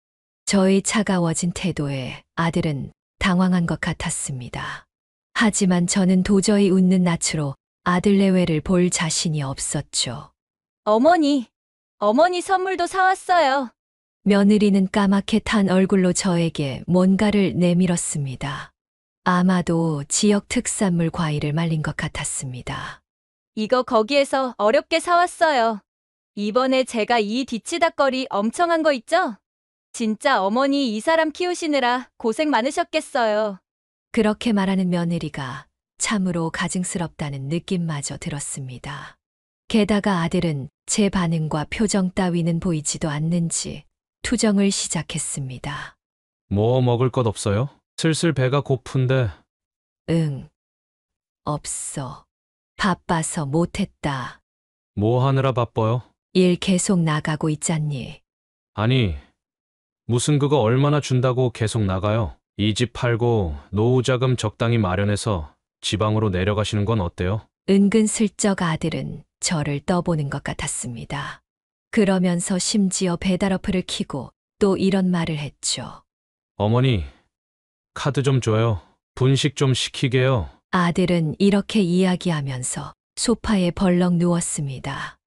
저의 차가워진 태도에 아들은 당황한 것 같았습니다. 하지만 저는 도저히 웃는 낯으로 아들 내외를 볼 자신이 없었죠. 어머니 선물도 사왔어요. 며느리는 까맣게 탄 얼굴로 저에게 뭔가를 내밀었습니다. 아마도 지역 특산물 과일을 말린 것 같았습니다. 이거 거기에서 어렵게 사왔어요. 이번에 제가 이 뒤치다거리 엄청 한 거 있죠? 진짜 어머니 이 사람 키우시느라 고생 많으셨겠어요. 그렇게 말하는 며느리가 참으로 가증스럽다는 느낌마저 들었습니다. 게다가 아들은 제 반응과 표정 따위는 보이지도 않는지 투정을 시작했습니다. 뭐 먹을 것 없어요? 슬슬 배가 고픈데. 응. 없어. 바빠서 못했다. 뭐 하느라 바빠요? 일 계속 나가고 있잖니. 아니, 무슨 그거 얼마나 준다고 계속 나가요? 이 집 팔고 노후 자금 적당히 마련해서 지방으로 내려가시는 건 어때요? 은근슬쩍 아들은 저를 떠보는 것 같았습니다. 그러면서 심지어 배달 어플을 켜고 또 이런 말을 했죠. 어머니, 카드 좀 줘요. 분식 좀 시키게요. 아들은 이렇게 이야기하면서 소파에 벌렁 누웠습니다.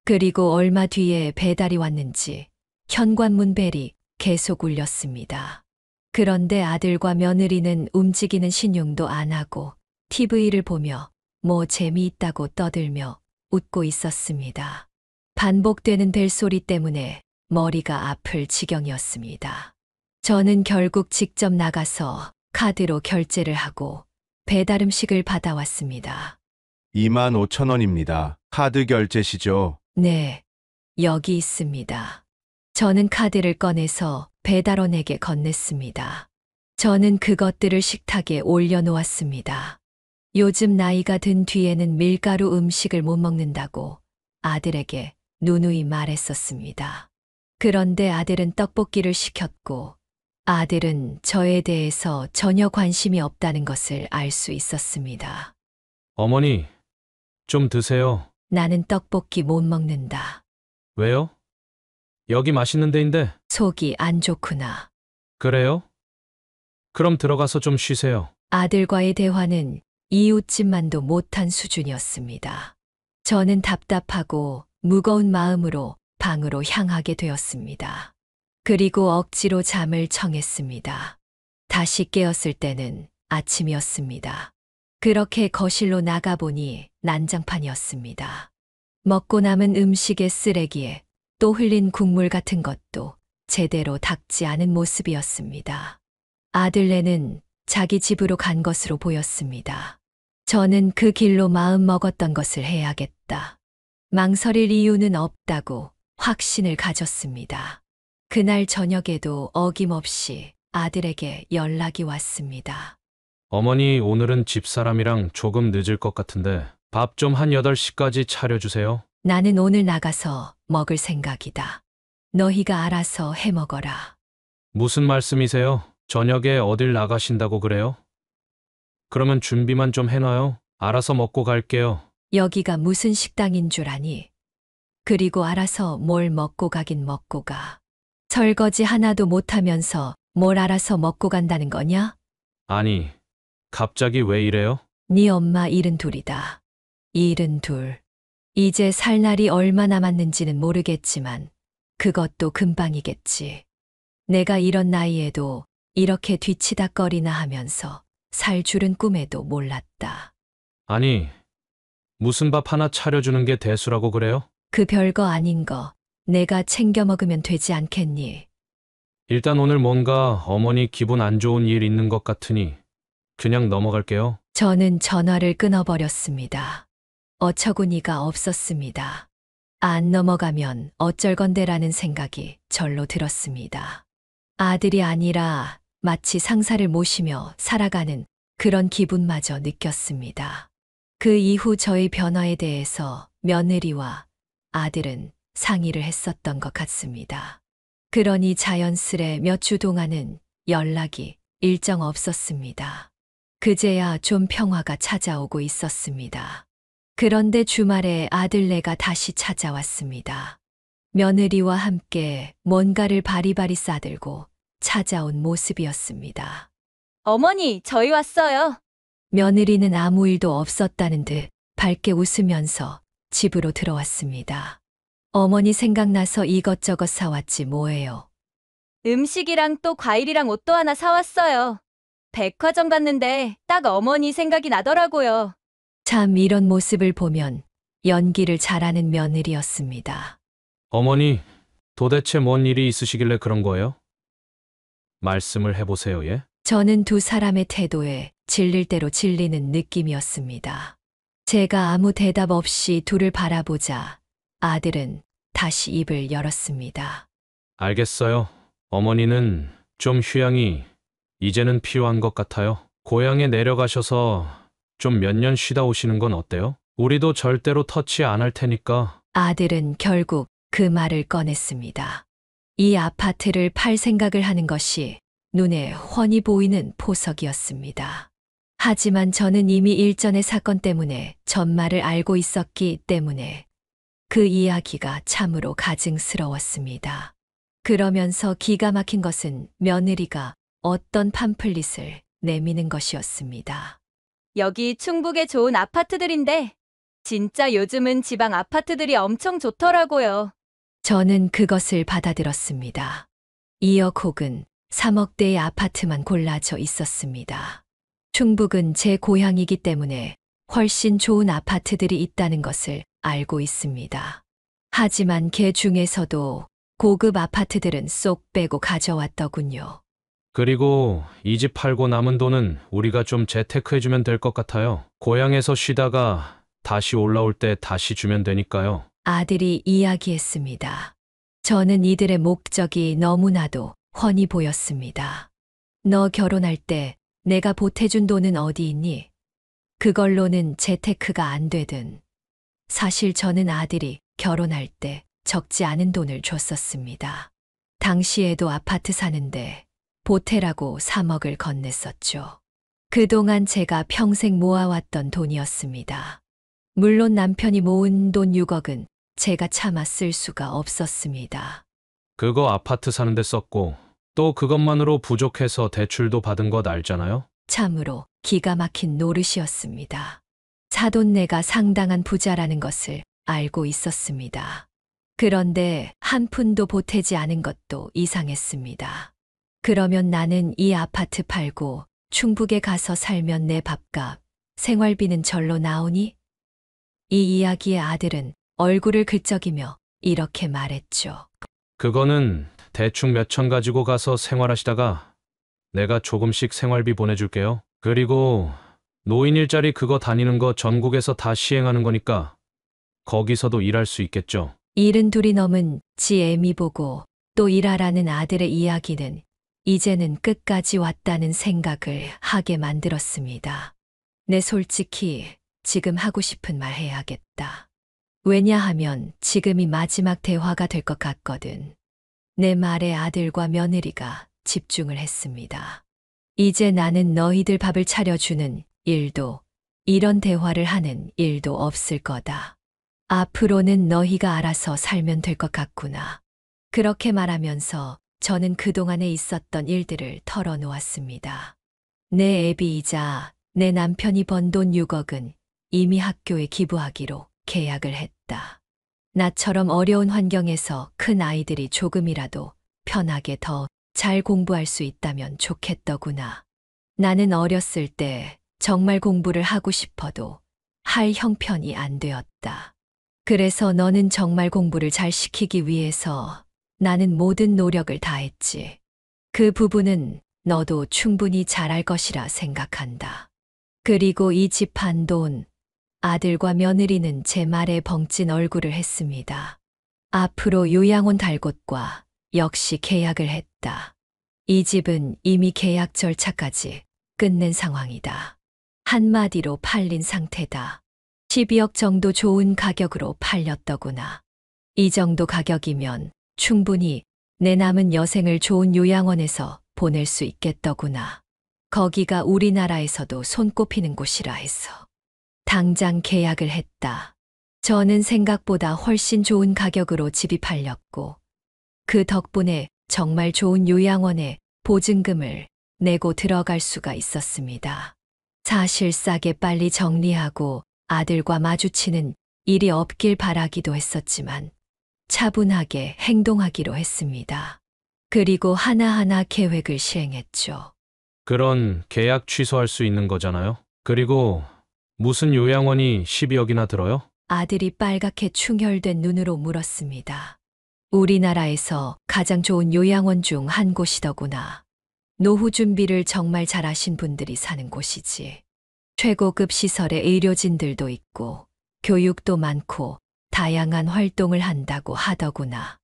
그리고 얼마 뒤에 배달이 왔는지 현관문 벨이 계속 울렸습니다. 그런데 아들과 며느리는 움직이는 신용도 안 하고 TV를 보며 뭐 재미있다고 떠들며 웃고 있었습니다. 반복되는 벨소리 때문에 머리가 아플 지경이었습니다. 저는 결국 직접 나가서 카드로 결제를 하고 배달 음식을 받아왔습니다. 25,000원입니다. 카드 결제시죠? 네, 여기 있습니다. 저는 카드를 꺼내서 배달원에게 건넸습니다. 저는 그것들을 식탁에 올려놓았습니다. 요즘 나이가 든 뒤에는 밀가루 음식을 못 먹는다고 아들에게 누누이 말했었습니다. 그런데 아들은 떡볶이를 시켰고 아들은 저에 대해서 전혀 관심이 없다는 것을 알 수 있었습니다. 어머니, 좀 드세요. 나는 떡볶이 못 먹는다. 왜요? 여기 맛있는 데인데. 속이 안 좋구나. 그래요? 그럼 들어가서 좀 쉬세요. 아들과의 대화는 이웃집만도 못한 수준이었습니다. 저는 답답하고 무거운 마음으로 방으로 향하게 되었습니다. 그리고 억지로 잠을 청했습니다. 다시 깨었을 때는 아침이었습니다. 그렇게 거실로 나가보니 난장판이었습니다. 먹고 남은 음식의 쓰레기에 또 흘린 국물 같은 것도 제대로 닦지 않은 모습이었습니다. 아들네는 자기 집으로 간 것으로 보였습니다. 저는 그 길로 마음 먹었던 것을 해야겠다. 망설일 이유는 없다고 확신을 가졌습니다. 그날 저녁에도 어김없이 아들에게 연락이 왔습니다. 어머니, 오늘은 집사람이랑 조금 늦을 것 같은데 밥 좀 한 8시까지 차려주세요. 나는 오늘 나가서 먹을 생각이다. 너희가 알아서 해 먹어라. 무슨 말씀이세요? 저녁에 어딜 나가신다고 그래요? 그러면 준비만 좀 해놔요. 알아서 먹고 갈게요. 여기가 무슨 식당인 줄 아니? 그리고 알아서 뭘 먹고 가긴 먹고 가. 설거지 하나도 못하면서 뭘 알아서 먹고 간다는 거냐? 아니, 갑자기 왜 이래요? 네 엄마 72이다. 72. 이제 살 날이 얼마 남았는지는 모르겠지만 그것도 금방이겠지. 내가 이런 나이에도 이렇게 뒤치다꺼리나 하면서 살 줄은 꿈에도 몰랐다. 아니, 무슨 밥 하나 차려주는 게 대수라고 그래요? 그 별거 아닌 거 내가 챙겨 먹으면 되지 않겠니? 일단 오늘 뭔가 어머니 기분 안 좋은 일 있는 것 같으니 그냥 넘어갈게요. 저는 전화를 끊어버렸습니다. 어처구니가 없었습니다. 안 넘어가면 어쩔 건데라는 생각이 절로 들었습니다. 아들이 아니라 마치 상사를 모시며 살아가는 그런 기분마저 느꼈습니다. 그 이후 저의 변화에 대해서 며느리와 아들은 상의를 했었던 것 같습니다. 그러니 자연스레 몇 주 동안은 연락이 일정 없었습니다. 그제야 좀 평화가 찾아오고 있었습니다. 그런데 주말에 아들네가 다시 찾아왔습니다. 며느리와 함께 뭔가를 바리바리 싸들고 찾아온 모습이었습니다. 어머니, 저희 왔어요. 며느리는 아무 일도 없었다는 듯 밝게 웃으면서 집으로 들어왔습니다. 어머니 생각나서 이것저것 사왔지 뭐예요. 음식이랑 또 과일이랑 옷도 하나 사왔어요. 백화점 갔는데 딱 어머니 생각이 나더라고요. 참 이런 모습을 보면 연기를 잘하는 며느리였습니다. 어머니, 도대체 뭔 일이 있으시길래 그런 거예요? 말씀을 해보세요, 예? 저는 두 사람의 태도에 질릴 대로 질리는 느낌이었습니다. 제가 아무 대답 없이 둘을 바라보자 아들은 다시 입을 열었습니다. 알겠어요. 어머니는 좀 휴양이 이제는 필요한 것 같아요. 고향에 내려가셔서 좀 몇 년 쉬다 오시는 건 어때요? 우리도 절대로 터치 안 할 테니까. 아들은 결국 그 말을 꺼냈습니다. 이 아파트를 팔 생각을 하는 것이 눈에 훤히 보이는 포석이었습니다. 하지만 저는 이미 일전의 사건 때문에 전말을 알고 있었기 때문에 그 이야기가 참으로 가증스러웠습니다. 그러면서 기가 막힌 것은 며느리가 어떤 팜플릿을 내미는 것이었습니다. 여기 충북에 좋은 아파트들인데 진짜 요즘은 지방 아파트들이 엄청 좋더라고요. 저는 그것을 받아들었습니다. 2억 혹은 3억대의 아파트만 골라져 있었습니다. 충북은 제 고향이기 때문에 훨씬 좋은 아파트들이 있다는 것을 알고 있습니다. 하지만 그 중에서도 고급 아파트들은 쏙 빼고 가져왔더군요. 그리고 이 집 팔고 남은 돈은 우리가 좀 재테크해주면 될 것 같아요. 고향에서 쉬다가 다시 올라올 때 다시 주면 되니까요. 아들이 이야기했습니다. 저는 이들의 목적이 너무나도 훤히 보였습니다. 너 결혼할 때 내가 보태준 돈은 어디 있니? 그걸로는 재테크가 안 되든. 사실 저는 아들이 결혼할 때 적지 않은 돈을 줬었습니다. 당시에도 아파트 사는데 보태라고 3억을 건넸었죠. 그동안 제가 평생 모아왔던 돈이었습니다. 물론 남편이 모은 돈 6억은 제가 차마 쓸 수가 없었습니다. 그거 아파트 사는데 썼고 또 그것만으로 부족해서 대출도 받은 것 알잖아요? 참으로 기가 막힌 노릇이었습니다. 사돈네가 상당한 부자라는 것을 알고 있었습니다. 그런데 한 푼도 보태지 않은 것도 이상했습니다. 그러면 나는 이 아파트 팔고 충북에 가서 살면 내 밥값, 생활비는 절로 나오니? 이 이야기의 아들은 얼굴을 긁적이며 이렇게 말했죠. 그거는 대충 몇천 가지고 가서 생활하시다가 내가 조금씩 생활비 보내줄게요. 그리고 노인 일자리 그거 다니는 거 전국에서 다 시행하는 거니까 거기서도 일할 수 있겠죠. 72이 넘은 지 애미 보고 또 일하라는 아들의 이야기는 이제는 끝까지 왔다는 생각을 하게 만들었습니다. 내 솔직히 지금 하고 싶은 말 해야겠다. 왜냐하면 지금이 마지막 대화가 될 것 같거든. 내 말에 아들과 며느리가 집중을 했습니다. 이제 나는 너희들 밥을 차려주는 일도 이런 대화를 하는 일도 없을 거다. 앞으로는 너희가 알아서 살면 될 것 같구나. 그렇게 말하면서 저는 그동안에 있었던 일들을 털어놓았습니다. 내 애비이자 내 남편이 번 돈 6억은 이미 학교에 기부하기로 계약을 했다. 나처럼 어려운 환경에서 큰 아이들이 조금이라도 편하게 더 잘 공부할 수 있다면 좋겠더구나. 나는 어렸을 때 정말 공부를 하고 싶어도 할 형편이 안 되었다. 그래서 너는 정말 공부를 잘 시키기 위해서 나는 모든 노력을 다했지. 그 부분은 너도 충분히 잘할 것이라 생각한다. 그리고 이 집 한 돈, 아들과 며느리는 제 말에 벙찐 얼굴을 했습니다. 앞으로 요양원 달 곳과 역시 계약을 했다. 이 집은 이미 계약 절차까지 끝낸 상황이다. 한마디로 팔린 상태다. 12억 정도 좋은 가격으로 팔렸더구나. 이 정도 가격이면 충분히 내 남은 여생을 좋은 요양원에서 보낼 수 있겠더구나. 거기가 우리나라에서도 손꼽히는 곳이라 해서 당장 계약을 했다. 저는 생각보다 훨씬 좋은 가격으로 집이 팔렸고 그 덕분에 정말 좋은 요양원에 보증금을 내고 들어갈 수가 있었습니다. 사실 싸게 빨리 정리하고 아들과 마주치는 일이 없길 바라기도 했었지만 차분하게 행동하기로 했습니다. 그리고 하나하나 계획을 시행했죠. 그런 계약 취소할 수 있는 거잖아요. 그리고 무슨 요양원이 12억이나 들어요? 아들이 빨갛게 충혈된 눈으로 물었습니다. 우리나라에서 가장 좋은 요양원 중 한 곳이더구나. 노후 준비를 정말 잘하신 분들이 사는 곳이지. 최고급 시설에 의료진들도 있고 교육도 많고 다양한 활동을 한다고 하더구나.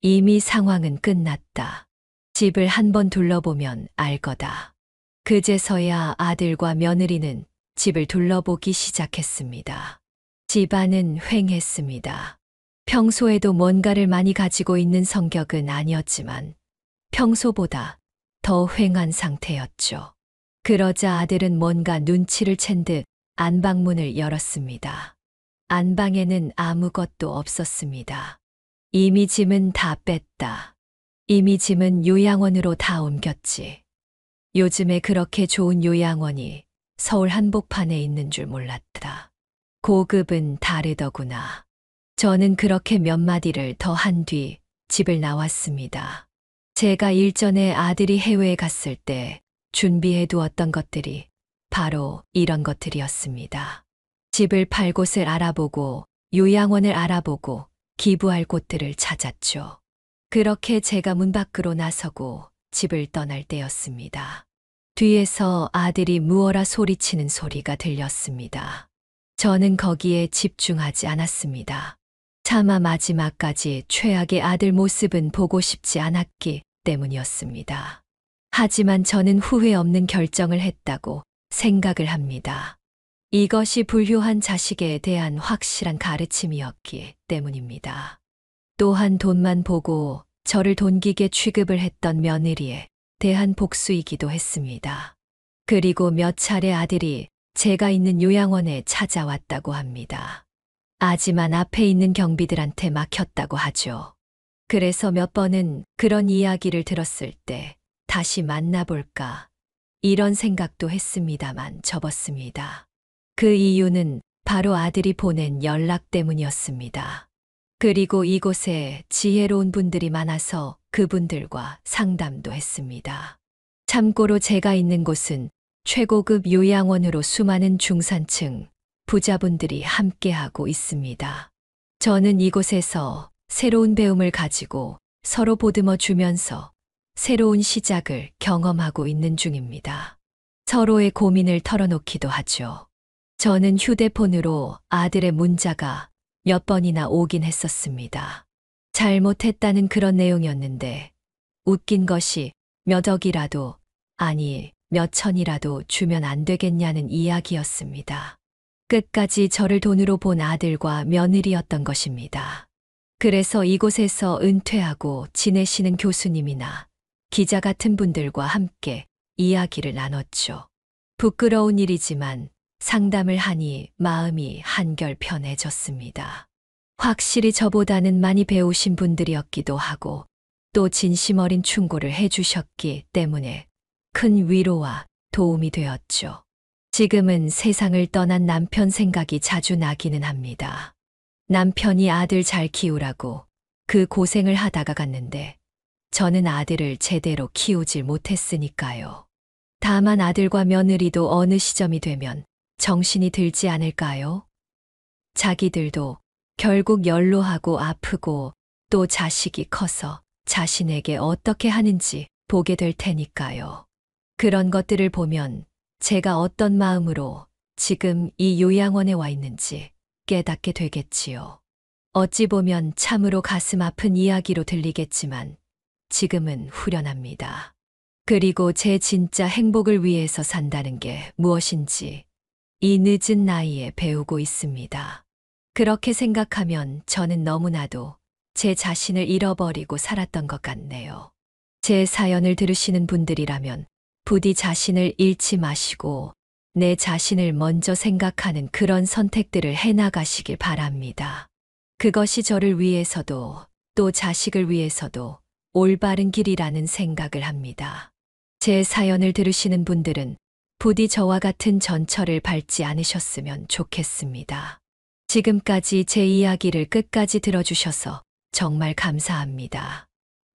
이미 상황은 끝났다. 집을 한번 둘러보면 알 거다. 그제서야 아들과 며느리는 집을 둘러보기 시작했습니다. 집안은 휑했습니다. 평소에도 뭔가를 많이 가지고 있는 성격은 아니었지만 평소보다 더 휑한 상태였죠. 그러자 아들은 뭔가 눈치를 챈 듯 안방문을 열었습니다. 안방에는 아무것도 없었습니다. 이미 짐은 다 뺐다. 이미 짐은 요양원으로 다 옮겼지. 요즘에 그렇게 좋은 요양원이 서울 한복판에 있는 줄 몰랐다. 고급은 다르더구나. 저는 그렇게 몇 마디를 더 한 뒤 집을 나왔습니다. 제가 일전에 아들이 해외에 갔을 때 준비해 두었던 것들이 바로 이런 것들이었습니다. 집을 팔 곳을 알아보고 요양원을 알아보고 기부할 곳들을 찾았죠. 그렇게 제가 문 밖으로 나서고 집을 떠날 때였습니다. 뒤에서 아들이 무어라 소리치는 소리가 들렸습니다. 저는 거기에 집중하지 않았습니다. 차마 마지막까지 최악의 아들 모습은 보고 싶지 않았기 때문이었습니다. 하지만 저는 후회 없는 결정을 했다고 생각을 합니다. 이것이 불효한 자식에 대한 확실한 가르침이었기 때문입니다. 또한 돈만 보고 저를 돈기게 취급을 했던 며느리에 대한 복수이기도 했습니다. 그리고 몇 차례 아들이 제가 있는 요양원에 찾아왔다고 합니다. 하지만 앞에 있는 경비들한테 막혔다고 하죠. 그래서 몇 번은 그런 이야기를 들었을 때 다시 만나볼까 이런 생각도 했습니다만 접었습니다. 그 이유는 바로 아들이 보낸 연락 때문이었습니다. 그리고 이곳에 지혜로운 분들이 많아서 그분들과 상담도 했습니다. 참고로 제가 있는 곳은 최고급 요양원으로 수많은 중산층, 부자분들이 함께하고 있습니다. 저는 이곳에서 새로운 배움을 가지고 서로 보듬어 주면서 새로운 시작을 경험하고 있는 중입니다. 서로의 고민을 털어놓기도 하죠. 저는 휴대폰으로 아들의 문자가 몇 번이나 오긴 했었습니다. 잘못했다는 그런 내용이었는데 웃긴 것이 몇 억이라도 아니 몇 천이라도 주면 안 되겠냐는 이야기였습니다. 끝까지 저를 돈으로 본 아들과 며느리였던 것입니다. 그래서 이곳에서 은퇴하고 지내시는 교수님이나 기자 같은 분들과 함께 이야기를 나눴죠. 부끄러운 일이지만 상담을 하니 마음이 한결 편해졌습니다. 확실히 저보다는 많이 배우신 분들이었기도 하고 또 진심 어린 충고를 해주셨기 때문에 큰 위로와 도움이 되었죠. 지금은 세상을 떠난 남편 생각이 자주 나기는 합니다. 남편이 아들 잘 키우라고 그 고생을 하다가 갔는데 저는 아들을 제대로 키우질 못했으니까요. 다만 아들과 며느리도 어느 시점이 되면 정신이 들지 않을까요? 자기들도 결국 연로하고 아프고 또 자식이 커서 자신에게 어떻게 하는지 보게 될 테니까요. 그런 것들을 보면 제가 어떤 마음으로 지금 이 요양원에 와 있는지 깨닫게 되겠지요. 어찌 보면 참으로 가슴 아픈 이야기로 들리겠지만 지금은 후련합니다. 그리고 제 진짜 행복을 위해서 산다는 게 무엇인지 이 늦은 나이에 배우고 있습니다. 그렇게 생각하면 저는 너무나도 제 자신을 잃어버리고 살았던 것 같네요. 제 사연을 들으시는 분들이라면 부디 자신을 잃지 마시고 내 자신을 먼저 생각하는 그런 선택들을 해나가시길 바랍니다. 그것이 저를 위해서도 또 자식을 위해서도 올바른 길이라는 생각을 합니다. 제 사연을 들으시는 분들은 부디 저와 같은 전철을 밟지 않으셨으면 좋겠습니다. 지금까지 제 이야기를 끝까지 들어주셔서 정말 감사합니다.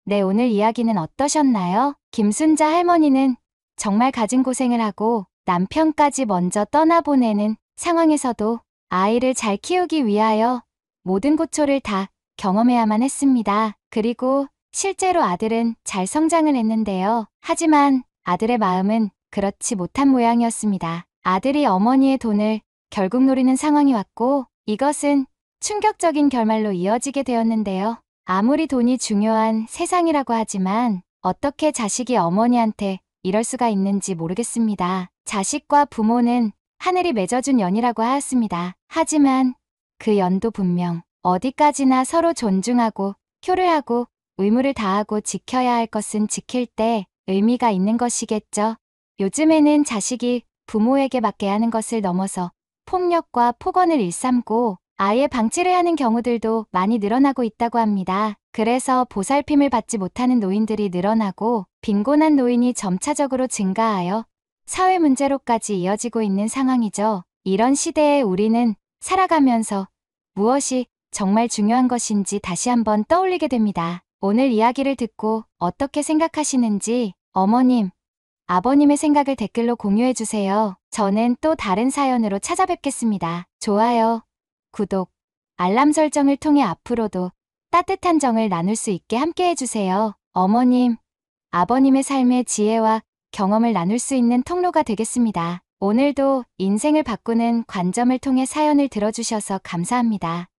네, 오늘 이야기는 어떠셨나요? 김순자 할머니는 정말 가진 고생을 하고 남편까지 먼저 떠나보내는 상황에서도 아이를 잘 키우기 위하여 모든 고초를 다 경험해야만 했습니다. 그리고 실제로 아들은 잘 성장을 했는데요. 하지만 아들의 마음은 그렇지 못한 모양이었습니다. 아들이 어머니의 돈을 결국 노리는 상황이 왔고 이것은 충격적인 결말로 이어지게 되었는데요. 아무리 돈이 중요한 세상이라고 하지만 어떻게 자식이 어머니한테 이럴 수가 있는지 모르겠습니다. 자식과 부모는 하늘이 맺어준 연이라고 하였습니다. 하지만 그 연도 분명 어디까지나 서로 존중하고 효를하고 의무를 다하고 지켜야 할 것은 지킬 때 의미가 있는 것이겠죠. 요즘에는 자식이 부모에게 맡게 하는 것을 넘어서 폭력과 폭언을 일삼고 아예 방치를 하는 경우들도 많이 늘어나고 있다고 합니다. 그래서 보살핌을 받지 못하는 노인들이 늘어나고 빈곤한 노인이 점차적으로 증가하여 사회 문제로까지 이어지고 있는 상황이죠. 이런 시대에 우리는 살아가면서 무엇이 정말 중요한 것인지 다시 한번 떠올리게 됩니다. 오늘 이야기를 듣고 어떻게 생각하시는지 어머님, 아버님의 생각을 댓글로 공유해주세요. 저는 또 다른 사연으로 찾아뵙겠습니다. 좋아요, 구독, 알람 설정을 통해 앞으로도 따뜻한 정을 나눌 수 있게 함께 해주세요. 어머님, 아버님의 삶의 지혜와 경험을 나눌 수 있는 통로가 되겠습니다. 오늘도 인생을 바꾸는 관점을 통해 사연을 들어주셔서 감사합니다.